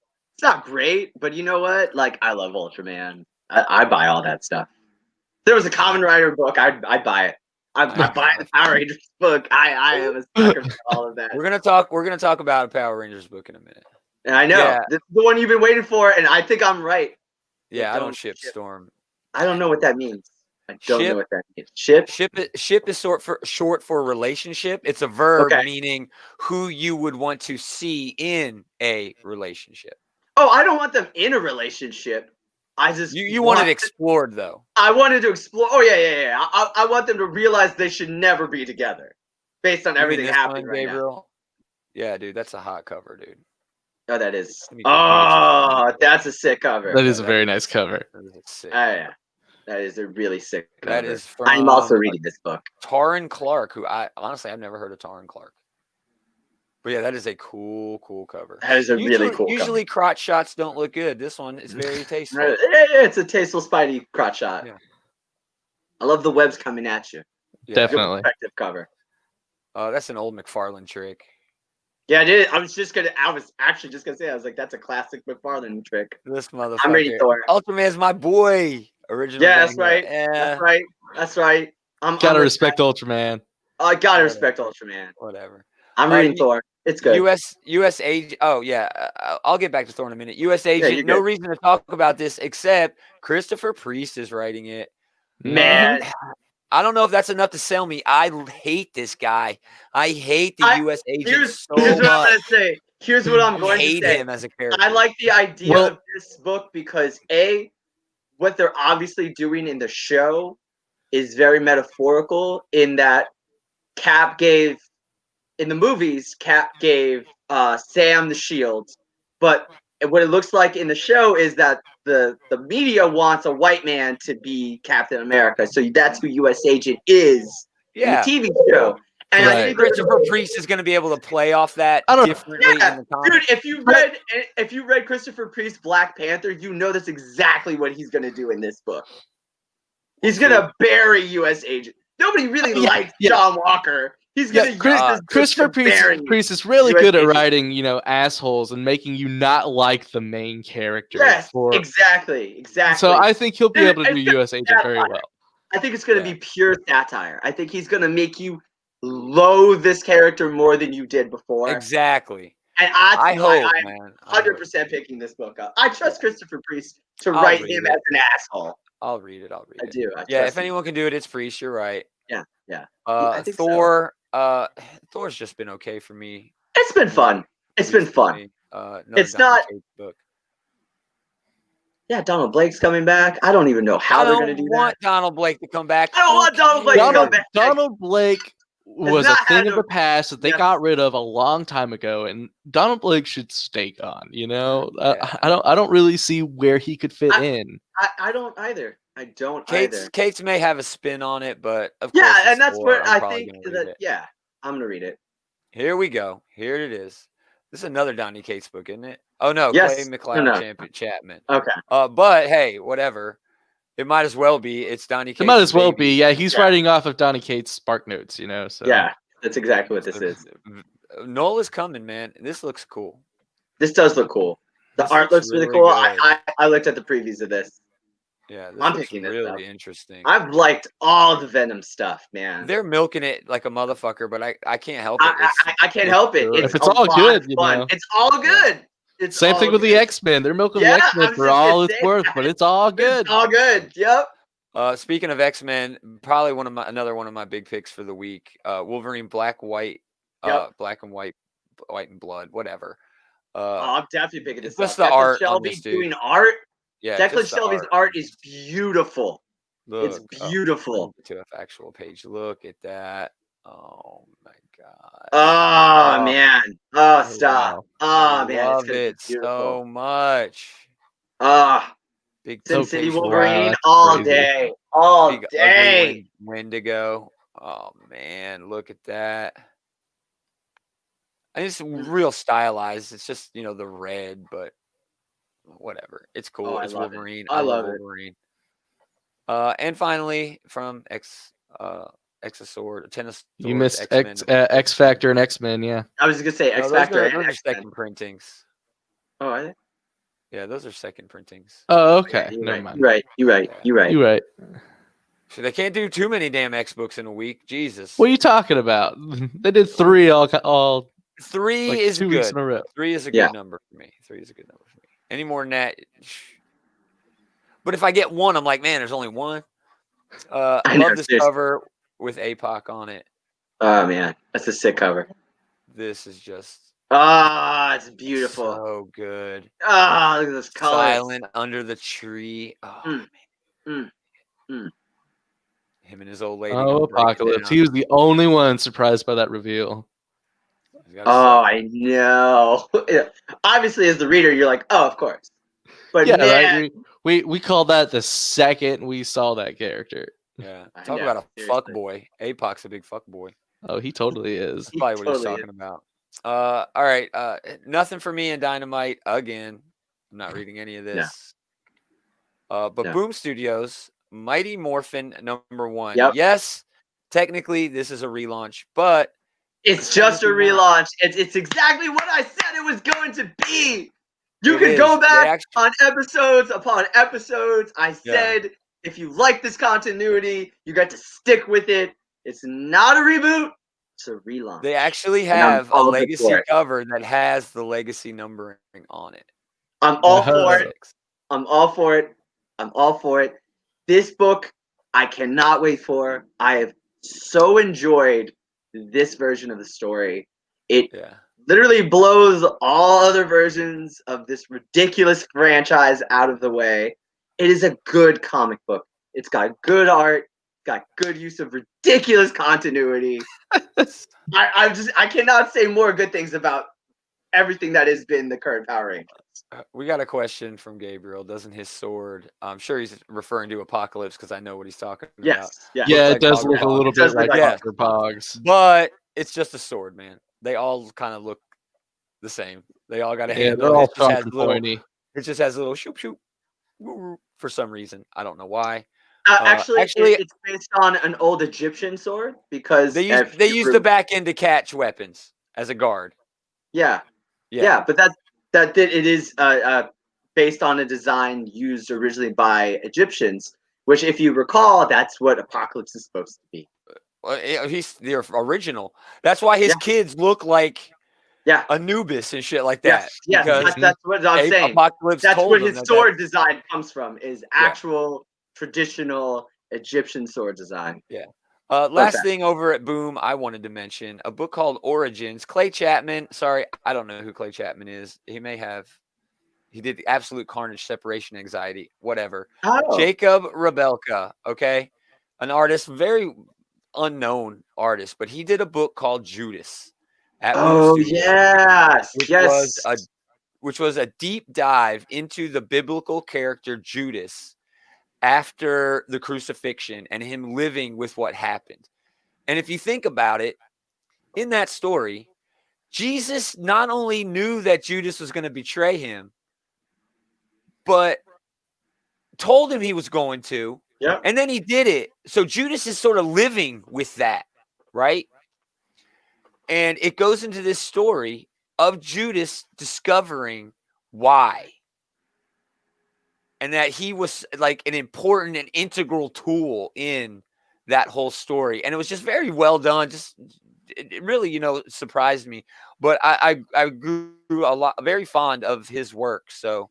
not great, but you know what? Like, I love Ultraman. I buy all that stuff. If there was a Kamen Rider book, I'd buy it. I buy the Power Rangers book. I am a sucker for all of that. We're gonna talk about a Power Rangers book in a minute. And I know this is the one you've been waiting for, and I think I'm right. Yeah, I don't ship Storm. I don't know what that means. I don't know what that means. Ship is short for relationship. It's a verb meaning who you would want to see in a relationship. Oh, I don't want them in a relationship. I just you want it explored though. I wanted to explore. Oh yeah. I want them to realize they should never be together, based on everything happening right now. Yeah, dude, that's a hot cover, dude. Oh, that is. Oh, that's a sick cover. That is a very nice cover. Oh yeah. That is a really sick cover. That is from, I'm also reading this book. Taryn Clark, who I've never heard of Taryn Clark. But yeah, that is a cool cover. That is really cool Usually crotch shots don't look good. This one is very tasteful. It's a tasteful Spidey crotch shot. Yeah. I love the webs coming at you. Yeah. Definitely. Effective cover. That's an old McFarlane trick. Yeah, it is. I was actually just gonna say, I was like, that's a classic McFarlane trick. This motherfucker. I'm reading Thor. Ultraman's my boy. Original. Yeah, that's right. Yeah. That's right. Gotta respect Ultraman. I gotta respect Ultraman. Whatever. I'm reading Thor. It's good. U.S. agent. Oh yeah, I'll get back to Thor in a minute. U.S. agent. Yeah, no reason to talk about this except Christopher Priest is writing it. Man, I don't know if that's enough to sell me. I hate this guy. I hate the U.S. agent here's what I'm gonna say. Here's what I'm going to say. I hate him as a character. I like the idea of this book because what they're obviously doing in the show is very metaphorical in that in the movies, Cap gave Sam the shield, But what it looks like in the show is that the media wants a white man to be Captain America. So that's who U.S. Agent is in the TV show. And I think Christopher Priest is going to be able to play off that differently in the comics. Dude, if you read Christopher Priest's Black Panther, you know that's exactly what he's going to do in this book. He's going to bury U.S. Agent. Nobody really likes John Walker. He's going to use Christopher Priest is really good at writing, assholes and making you not like the main character. Yes, exactly. So I think he'll be able to do U.S. Agent very well. I think it's going to be pure satire. I think he's going to make you loathe this character more than you did before. Exactly. And I hope, man. 100% picking this book up. I trust Christopher Priest to write him as an asshole. I'll read it. I do. If anyone can do it, it's Priest. You're right. Yeah. I think Thor. Thor's just been okay for me. It's been fun. It's not. Book. Yeah, Donald Blake's coming back. I don't even know how they're going to do that. I don't want Donald Blake to come back. I don't want Donald Blake to come back. Donald Blake was a thing of the past that they got rid of a long time ago, and Donald Blake should stay gone. I don't really see where he could fit in. I don't either. Kate's may have a spin on it, but of course, and that's where I think that. Yeah, I'm gonna read it. Here we go. Here it is. This is another Donny Cates book, isn't it? Oh no, Clay McLeod Chapman. Okay. But hey, whatever. It might as well be. It's Donny Cates. It might as well be. Yeah, he's writing off of Donny Cates' Spark Notes, So yeah, that's exactly what this is. Noel is coming, man. This looks cool. This does look cool. The art looks really cool. I looked at the previews of this. Yeah, I'm picking this really interesting. I've liked all the Venom stuff, man. They're milking it like a motherfucker, but I can't help it. I can't help it. It's all good, It's all good. It's same thing with the X-Men. They're milking the X-Men for all it's worth, but it's all good. It's all good. Yep. Speaking of X-Men, probably another one of my big picks for the week. Wolverine, Black, White, Black and White, White and Blood, whatever. I'm definitely picking this. Just the art. Shelby doing art. Yeah, Declan Shelby's art is beautiful. It's beautiful. To an actual page. Look at that. Oh my god. Oh man. Oh stop. Wow. Oh man. Love it so much. Big Sin City Wolverine all day. All day. Wendigo. Oh man, look at that. And it's real stylized. It's just the red, but whatever. It's cool. It's Wolverine. I love Wolverine. And finally, from Exasword, Tennis. You missed X Factor and X-Men, yeah. I was gonna say X Factor. Those are second printings. Oh, are they? Yeah, those are second printings. Oh, okay. Never mind. You're right. So they can't do too many damn X books in a week. Jesus. What are you talking about? They did 3 all. 3 like is 2 good. weeks in a row. 3 is a good number for me. 3 is a good number for me. Any more than that. But if I get 1, I'm like, man, there's only 1. I love this cover with APOC on it. Oh man, that's a sick cover. This is just it's beautiful. So good. Look at this color. Silent under the tree. Oh man. Him and his old lady. Oh, Apocalypse. He was the only one surprised by that reveal. I know. Obviously, as the reader, you're like, oh, of course. But yeah, man, right? We called that the second we saw that character. Yeah, talk about a fuck boy. APOC's a big fuck boy. Oh, he totally is. That's probably what he's talking about. All right, nothing for me in Dynamite again. I'm not reading any of this. But Boom Studios, Mighty Morphin #1. Yep. Yes, technically this is a relaunch, but it's just a relaunch. It's exactly what I said it was going to be. You can go back on episodes upon episodes. I said, if you like this continuity, you got to stick with it. It's not a reboot. It's a relaunch. They actually have a legacy cover that has the legacy numbering on it. I'm all for it. I'm all for it. I'm all for it. This book, I cannot wait for. I have so enjoyed this version of the story. It literally blows all other versions of this ridiculous franchise out of the way. It is a good comic book. It's got good art, got good use of ridiculous continuity. I cannot say more good things about everything that has been the current Power Rangers. We got a question from Gabriel. Doesn't his sword? I'm sure he's referring to Apocalypse because I know what he's talking about. Yes. Yeah, it does look a little bit like Dr. Pogs. But it's just a sword, man. They all kind of look the same. They all got a handle. They're all pointy. It just has a little shoop shoop for some reason. I don't know why. Actually, it's based on an old Egyptian sword because they use the back end to catch weapons as a guard. Yeah. But it is based on a design used originally by Egyptians, which, if you recall, that's what Apocalypse is supposed to be. He's the original. That's why his kids look like Anubis and shit like that. Yes, that's what I'm saying. Apocalypse that's told where his sword design comes from, is actual traditional Egyptian sword design. Yeah. Last thing over at Boom, I wanted to mention a book called Origins. Clay Chapman. Sorry, I don't know who Clay Chapman is. He did the Absolute Carnage, Separation Anxiety, whatever. Oh. Jacob Rebelka, okay? An artist, very unknown artist, but he did a book called Judas. Which was a deep dive into the biblical character Judas after the crucifixion and him living with what happened. And if you think about it, in that story, Jesus not only knew that Judas was going to betray him, but told him he was going to. Yeah. And then he did it. So Judas is sort of living with that, right? And it goes into this story of Judas discovering why. And that he was like an important and integral tool in that whole story. And it was just very well done. It really, surprised me. But I grew very fond of his work. So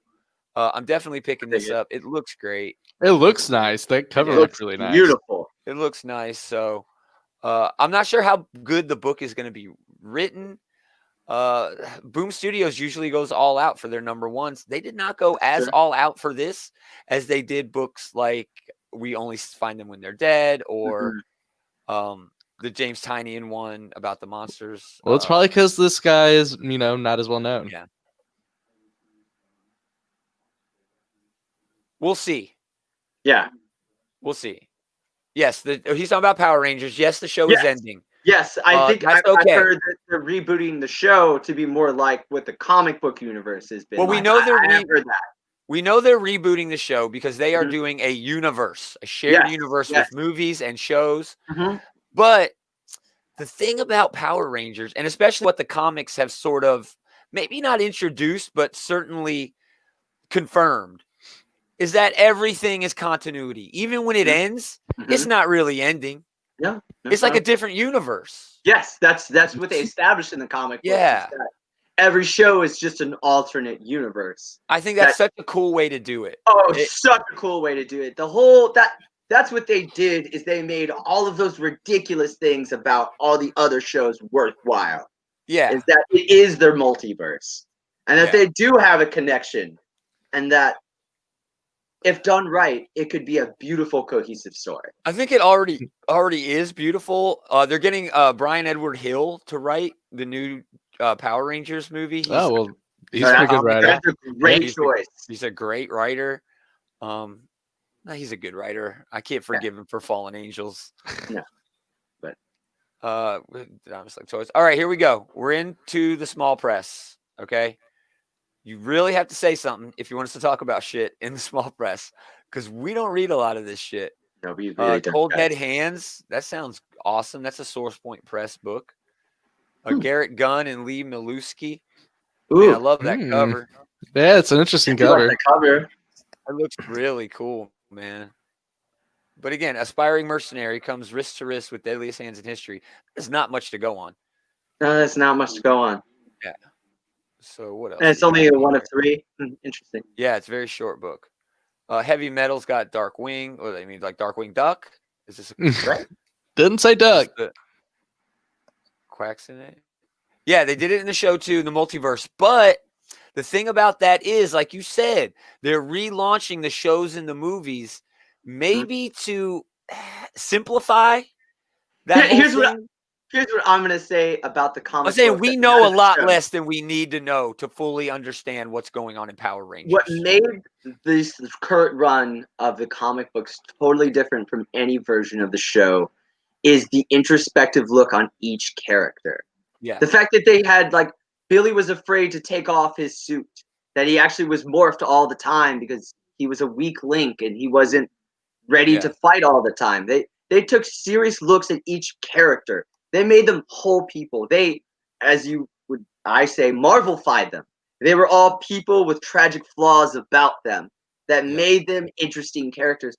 I'm definitely picking this up. It looks great. It looks nice. That cover looks really nice. Beautiful. It looks nice. So I'm not sure how good the book is going to be written. Boom Studios usually goes all out for their number ones. They did not go as all out for this as they did books like We Only Find Them When They're Dead, or the James Tynion one about the monsters. Well, it's probably because this guy is, not as well known. Yeah. We'll see. Yeah. We'll see. Yes, he's talking about Power Rangers. Yes, the show is ending. Yes, I think I've heard that they're rebooting the show to be more like what the comic book universe has been. Well, we know we know they're rebooting the show because they are doing a universe, a shared universe with movies and shows. But the thing about Power Rangers, and especially what the comics have sort of maybe not introduced, but certainly confirmed, is that everything is continuity. Even when it ends, it's not really ending. Yeah, it's like a different universe. Yes, that's what they established in the comic books. Yeah, every show is just an alternate universe. I think that's such a cool way to do it. Oh, such a cool way to do it. That's what they did, is they made all of those ridiculous things about all the other shows worthwhile. Yeah, is that it is their multiverse, and that they do have a connection, and that if done right, it could be a beautiful, cohesive story. I think it already is beautiful. They're getting Brian Edward Hill to write the new Power Rangers movie. He's a good writer. That's a great choice. He's a great writer. He's a good writer. I can't forgive him for Fallen Angels. No, but I'm just like toys. All right, here we go. We're into the small press. Okay. You really have to say something if you want us to talk about shit in the small press, because we don't read a lot of this shit. No, we really don't. Cold Dead Hands. That sounds awesome. That's a Source Point Press book. Garrett Gunn and Lee Milewski. Man, I love that cover. Yeah, it's an interesting cover. Like the cover. It looks really cool, man. But again, aspiring mercenary comes wrist to wrist with deadliest hands in history. There's not much to go on. No, there's not much to go on. Yeah. So what else? And it's only a 1 of 3. Interesting. Yeah, it's a very short book. Heavy Metal's got Dark Wing. What do they mean, like Darkwing Duck? Is this right? Didn't say duck. Quacks in it. Yeah, they did it in the show too, in the multiverse. But the thing about that is, like you said, they're relaunching the shows and the movies, maybe to simplify that. here's what I'm gonna say about the comic. I'm saying book we that's know not a in the lot show. less than we need to know to fully understand what's going on in Power Rangers. What made this current run of the comic books totally different from any version of the show is the introspective look on each character. Yeah. The fact that they had, like, Billy was afraid to take off his suit, that he actually was morphed all the time because he was a weak link and he wasn't ready to fight all the time. They took serious looks at each character. They made them whole people. They, as you would I say, Marvel-fied them. They were all people with tragic flaws about them that made them interesting characters.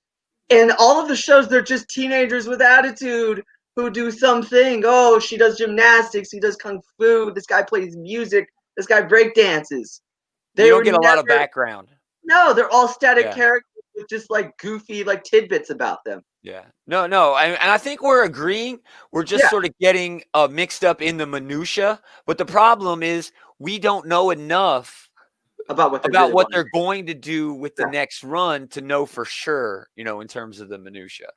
In all of the shows, they're just teenagers with attitude who do something. Oh, she does gymnastics. He does kung fu. This guy plays music. This guy breakdances. You don't get a lot of background. No, they're all static characters with just like goofy like tidbits about them. Yeah. No. And I think we're agreeing. We're just sort of getting mixed up in the minutia. But the problem is we don't know enough about what they're going to do with the next run to know for sure, in terms of the minutia.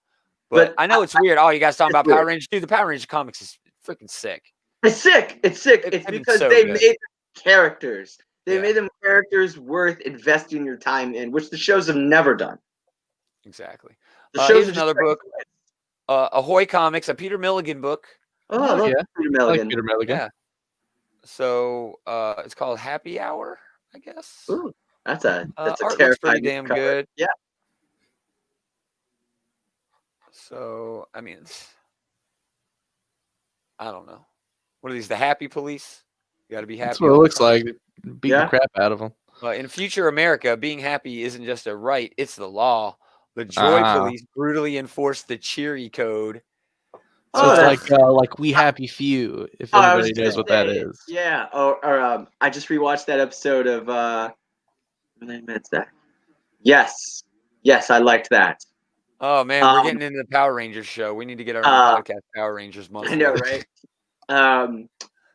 But I know it's weird. Oh, you guys talking about Power Rangers? Dude, the Power Rangers comics is freaking sick. It's sick. It's because they made them characters. They made them characters worth investing your time in, which the shows have never done. Exactly. Here's another book. Ahoy Comics, a Peter Milligan book. Oh, I love Peter Milligan. I like Peter Milligan. Yeah. So it's called Happy Hour, I guess. Ooh, that's a art terrifying looks pretty damn cover. good. Yeah. So I mean, I don't know. What are these? The Happy Police? You got to be happy. That's what it looks like. Beat the crap out of them. In future America, being happy isn't just a right; it's the law. The Joy Police brutally enforce the Cheery Code. So it's like We Happy Few, if anybody knows what that is. Yeah. Or I just rewatched that episode of that. Yes, I liked that. Oh man, we're getting into the Power Rangers show. We need to get our own podcast, Power Rangers Monthly. I know, right?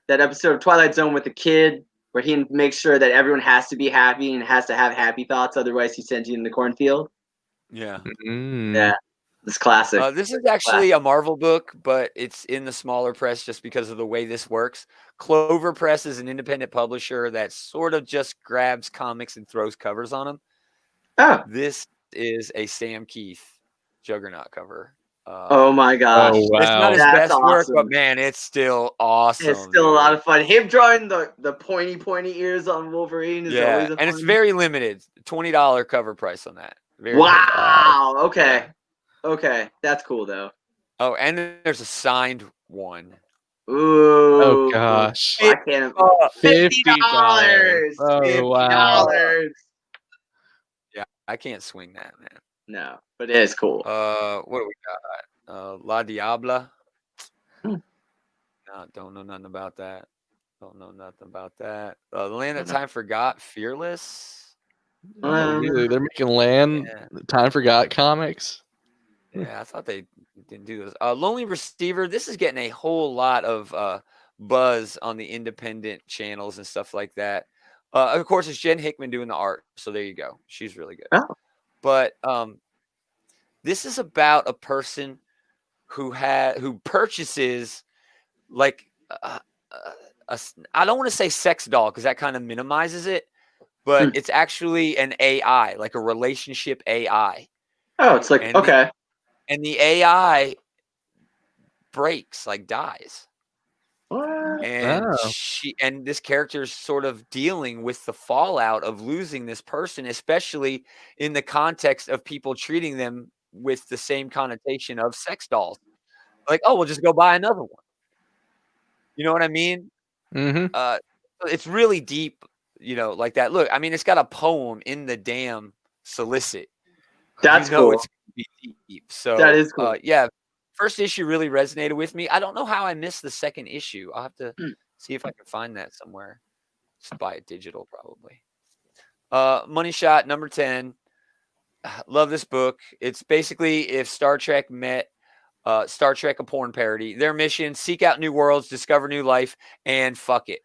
That episode of Twilight Zone with the kid where he makes sure that everyone has to be happy and has to have happy thoughts, otherwise he sends you in the cornfield. Yeah. Yeah. It's classic. This is actually a Marvel book, but it's in the smaller press just because of the way this works. Clover Press is an independent publisher that sort of just grabs comics and throws covers on them. Oh. This is a Sam Keith Juggernaut cover. Oh my gosh. Oh, wow. It's not his best work, but man, it's still awesome. It's still a lot of fun. Him drawing the pointy ears on Wolverine is always a fun. And it's very limited. $20 cover price on that. Wow. Okay. Okay. That's cool though. Oh, and there's a signed one. Ooh. Oh gosh. I can't. $50. Oh wow. Yeah, I can't swing that, man. No, but it is cool. What do we got? La Diabla. No, don't know nothing about that. The Land That Time Forgot, Fearless. They're making Land Time Forgot comics. Yeah, I thought they didn't do those. Lonely Receiver. This is getting a whole lot of buzz on the independent channels and stuff like that. Of course, it's Jen Hickman doing the art, so there you go. She's really good. Oh. But this is about a person who purchases like I don't want to say sex doll because that kind of minimizes it, but it's actually an AI, like a relationship AI. Oh, it's like and the AI breaks, like dies. What? And this character is sort of dealing with the fallout of losing this person, especially in the context of people treating them with the same connotation of sex dolls. Like, oh, we'll just go buy another one. You know what I mean? Mm-hmm. It's really deep, like that. Look, I mean, it's got a poem in the damn solicit. That's cool. It's gonna be deep. So that is cool. Yeah. First issue really resonated with me. I don't know how I missed the second issue. I'll have to see if I can find that somewhere. Just buy it digital, probably. Money Shot, number 10. Love this book. It's basically if Star Trek met Star Trek, a porn parody. Their mission: seek out new worlds, discover new life, and fuck it.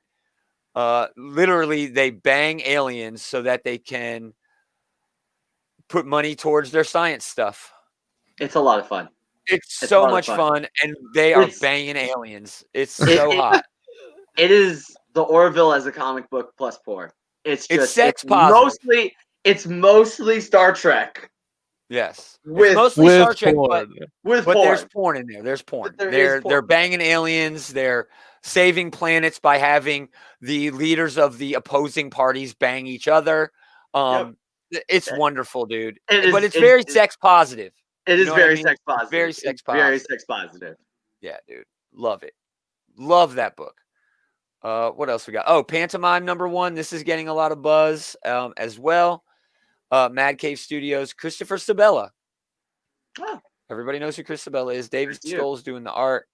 Literally, they bang aliens so that they can put money towards their science stuff. It's a lot of fun. It's so much fun, and they are banging aliens. It's so hot. It is the Orville as a comic book plus porn. It's sex positive. It's mostly Star Trek. Yes, with mostly Star Trek, porn. but there's porn in there. There's porn. They're banging aliens. They're saving planets by having the leaders of the opposing parties bang each other. It's wonderful, dude. But it's very sex positive. It is very sex positive. Very sex positive. Very sex positive. Yeah, dude. Love it. Love that book. What else we got? Oh, Pantomime #1. This is getting a lot of buzz as well. Mad Cave Studios, Christopher Sabella. Oh. Everybody knows who Chris Sabella is. David Stoll's doing the art.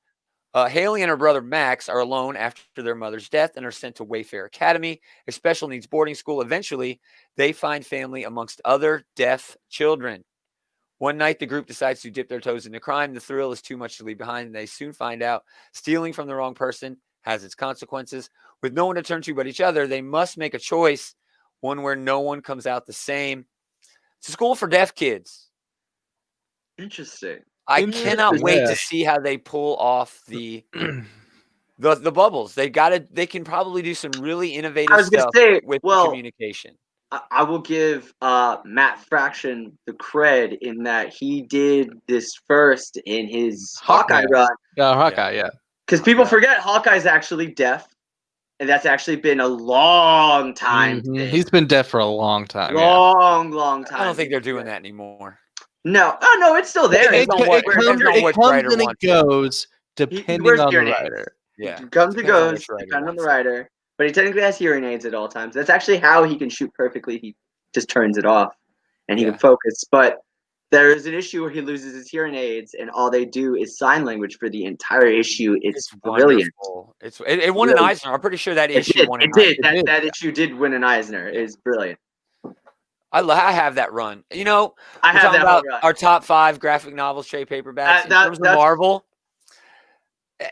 Haley and her brother Max are alone after their mother's death and are sent to Wayfair Academy, a special needs boarding school. Eventually, they find family amongst other deaf children. One night, the group decides to dip their toes into crime. The thrill is too much to leave behind, and they soon find out stealing from the wrong person has its consequences. With no one to turn to but each other, they must make a choice, one where no one comes out the same. It's a school for deaf kids. Interesting. I cannot wait to see how they pull off the bubbles. They can probably do some really innovative stuff with communication. I will give Matt Fraction the cred in that he did this first in his Hawkeye run. Hawkeye, yeah. Because people forget Hawkeye's actually deaf, and that's actually been a long time. Mm-hmm. He's been deaf for a long time. Long time. I don't think they're doing that anymore. No, no, it's still there. It comes and it goes depending on the writer. Yeah, it comes and goes depending on the writer. But he technically has hearing aids at all times. That's actually how he can shoot perfectly. He just turns it off, and he can focus. But there is an issue where he loses his hearing aids, and all they do is sign language for the entire issue. It's brilliant. It won an Eisner. I'm pretty sure that issue won an Eisner. That issue did win an Eisner. It's brilliant. I have that run. You know, I have that run. Our top 5 graphic novels, trade paperbacks in terms of Marvel.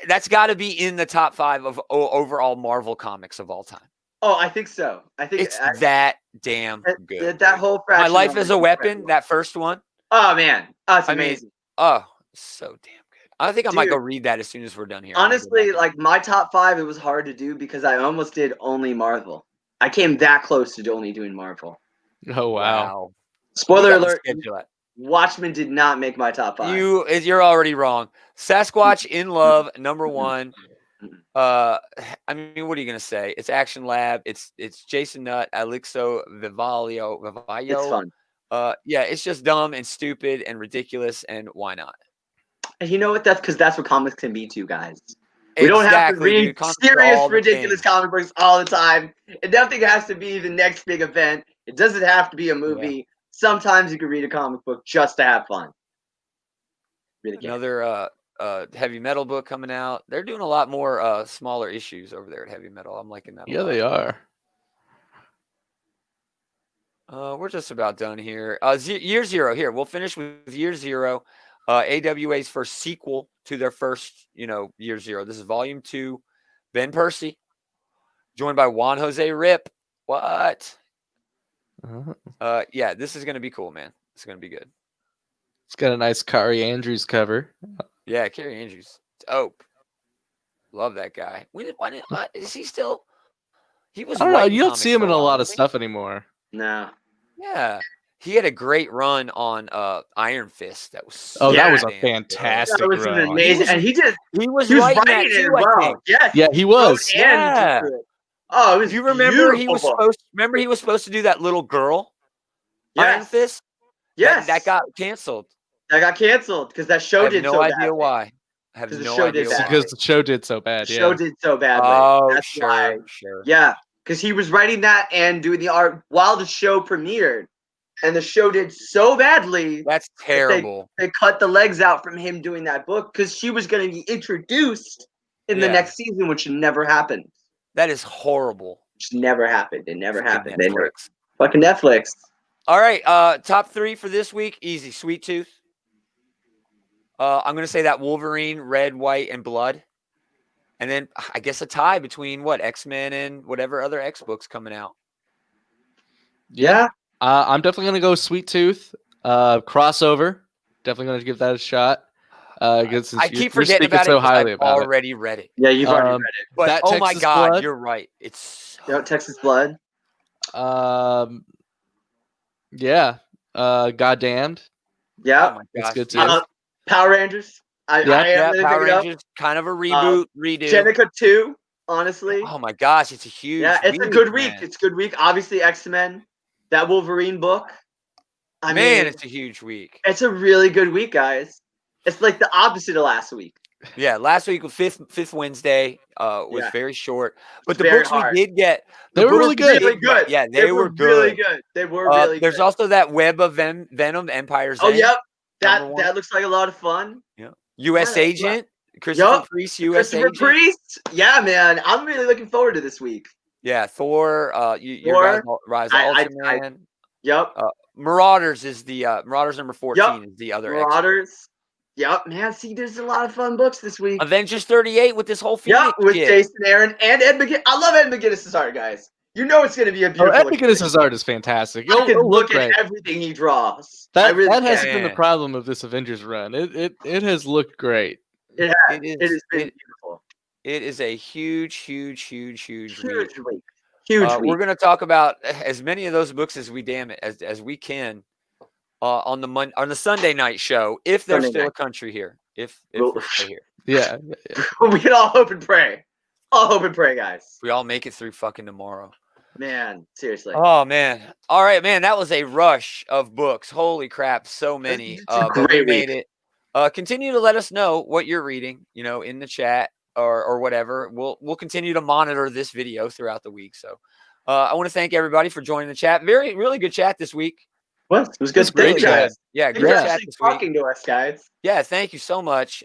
That's got to be in the top 5 of overall Marvel comics of all time. Oh, I think so. I think it's that damn good. That whole My Life as a Weapon, that first one. Oh man, that's amazing. So damn good. I think I might go read that as soon as we're done here. Honestly, like my top 5, it was hard to do because I almost did only Marvel. I came that close to only doing Marvel. Oh wow! Spoiler alert. Watchmen did not make my top 5. You're already wrong. Sasquatch in Love, #1. I mean, what are you gonna say? It's Action Lab. It's Jason Nutt, Alixo Vivaio. It's fun. Yeah, it's just dumb and stupid and ridiculous, and why not? And you know what? That's because that's what comics can be too, guys. We don't have to read serious, ridiculous comic books all the time. It definitely has to be the next big event. It doesn't have to be a movie. Yeah. Sometimes you can read a comic book just to have fun. Really Another heavy metal book coming out. They're doing a lot more smaller issues over there at Heavy Metal. I'm liking that. Yeah, they are. We're just about done here. Year Zero. Here, we'll finish with Year Zero. AWA's first sequel to their first, Year Zero. This is Volume 2. Ben Percy, joined by Juan Jose Rip. What? Yeah, this is gonna be cool, man. It's gonna be good. It's got a nice Carrie Andrews cover. Yeah, Carrie Andrews, dope. Love that guy. Is he still? He was. I don't know. You don't see him in a lot of stuff anymore. No. Yeah, he had a great run on Iron Fist. That was that was a fantastic run. Amazing, and he was writing that too, as well. Yes. Yeah, he was. Yeah. Oh, it was. You remember he was supposed to do that little girl? Iron Fist. Yes. That got canceled. That got canceled because that show did so bad. I have no idea why. I have no idea why. Because the show did so bad. The show did so badly. Oh, that's sure. Yeah, because he was writing that and doing the art while the show premiered, and the show did so badly. That's terrible. They cut the legs out from him doing that book because she was going to be introduced in the next season, which never happened. That is horrible. Which never happened. It never happened. Fucking Netflix. All right, top 3 for this week. Easy. Sweet Tooth. I'm going to say that Wolverine, Red, White, and Blood. And then I guess a tie between X-Men and whatever other X books coming out. Yeah. I'm definitely going to go Sweet Tooth. Crossover. Definitely going to give that a shot. I keep forgetting about it. I've already read it. Yeah, you've already read it. But That oh my Texas God, Blood? you're right. It's Texas Blood. Yeah. Goddamned. Yeah, oh my It's gosh. good too. Power Rangers. Power Rangers, kind of a reboot, redo. Jenica 2, honestly. Oh my gosh, it's a huge. Yeah, it's a good week. Man. It's a good week. Obviously, X-Men, that Wolverine book. I mean, it's a huge week. It's a really good week, guys. It's like the opposite of last week. Yeah, last week was fifth Wednesday was very short, but the very books hard. we did get, They were really good. Really good. Yeah, they were good. Really good. They were really good. There's also that Web of Venom, Empire's Oh, End. yep. That looks like a lot of fun. Yeah. U.S. Agent, Christopher Priest, U.S. Agent. Christopher Priest. Yeah, man. I'm really looking forward to this week. Yeah, Thor, your guys, Rise of Ultraman. Yep. Marauders is the Marauders number 14 is the other. Marauders. Yep, man. See, there's a lot of fun books this week. Avengers 38 with this whole Phoenix. Yeah, with Jason Aaron and Ed McGinnis. I love Ed McGinnis' art, guys. You know it's going to be a beautiful. Ed McGinnis' art is fantastic. I can look at everything he draws. That hasn't been the problem of this Avengers run. It has looked great. It has been beautiful. It is a huge week. Huge week. We're going to talk about as many of those books as we as we can on the Sunday night show, if there's still a country here. If we're still here. Yeah. We can all hope and pray. All hope and pray, guys. We all make it through fucking tomorrow. Man, seriously. Oh, man. All right, man. That was a rush of books. Holy crap. So many. Great we made it. Continue to let us know what you're reading, in the chat or whatever. We'll continue to monitor this video throughout the week. So I want to thank everybody for joining the chat. Really good chat this week. What? It was good. Great chat. Yeah, great chat this week. Talking to us, guys. Yeah, thank you so much.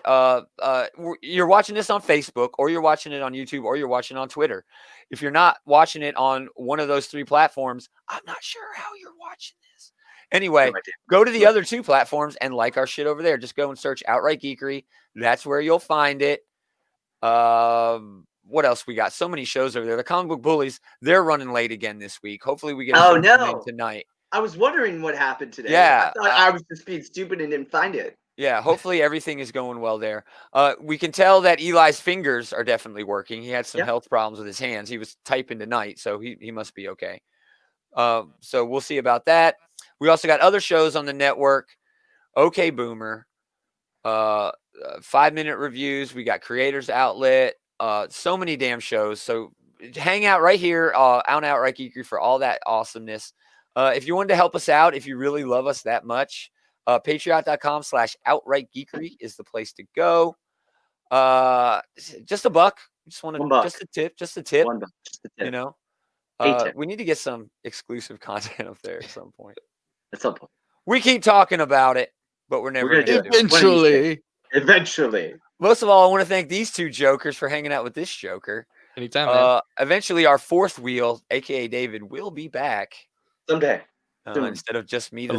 You're watching this on Facebook, or you're watching it on YouTube, or you're watching it on Twitter. If you're not watching it on one of those 3 platforms, I'm not sure how you're watching this. Anyway, go to the other 2 platforms and like our shit over there. Just go and search Outright Geekery. That's where you'll find it. What else we got? So many shows over there. The Comic Book Bullies, they're running late again this week. Hopefully we get tonight. I was wondering what happened today. Yeah. I thought I was just being stupid and didn't find it. Yeah, hopefully everything is going well there. We can tell that Eli's fingers are definitely working. He had some health problems with his hands. He was typing tonight, so he must be okay. So we'll see about that. We also got other shows on the network. Okay Boomer, 5-minute reviews. We got Creators Outlet. So many damn shows. So hang out right here on Outright Geekery for all that awesomeness. If you wanted to help us out, if you really love us that much, patreon.com/outrightgeekery is the place to go. Just $1. Just want to, just a tip. $1, just a tip. We need to get some exclusive content up there at some point. We keep talking about it, but we're never going to do it. Eventually. Most of all, I want to thank these 2 jokers for hanging out with this joker. Anytime, man. Eventually, our 4th wheel, aka David, will be back. Someday. Instead of just me.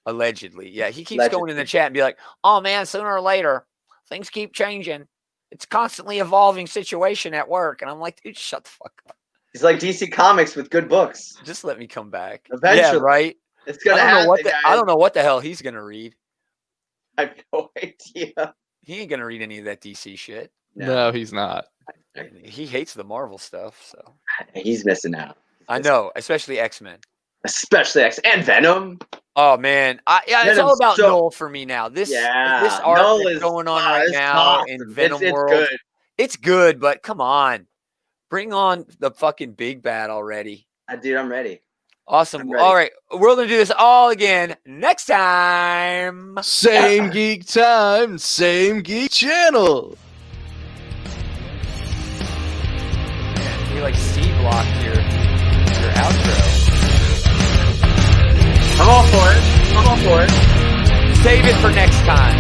Allegedly. Yeah. He keeps going in the chat and be like, oh, man, sooner or later, things keep changing. It's constantly evolving situation at work. And I'm like, dude, shut the fuck up. He's like DC Comics with good books. Just let me come back. Eventually. Yeah, right? It's going to happen, I don't know what the hell he's going to read. I have no idea. He ain't going to read any of that DC shit. No, he's not. He hates the Marvel stuff, so. He's missing out. I know, especially X-Men. Especially and Venom. Oh man, it's all about Noel for me now. This art that's going on right now in Venom World. Good. It's good, but come on, bring on the fucking big bad already. Dude, I'm ready. Awesome. All right, we're gonna do this all again next time. Same geek time, same geek channel. Man, we like C-blocked your outro. I'm all for it. Save it for next time.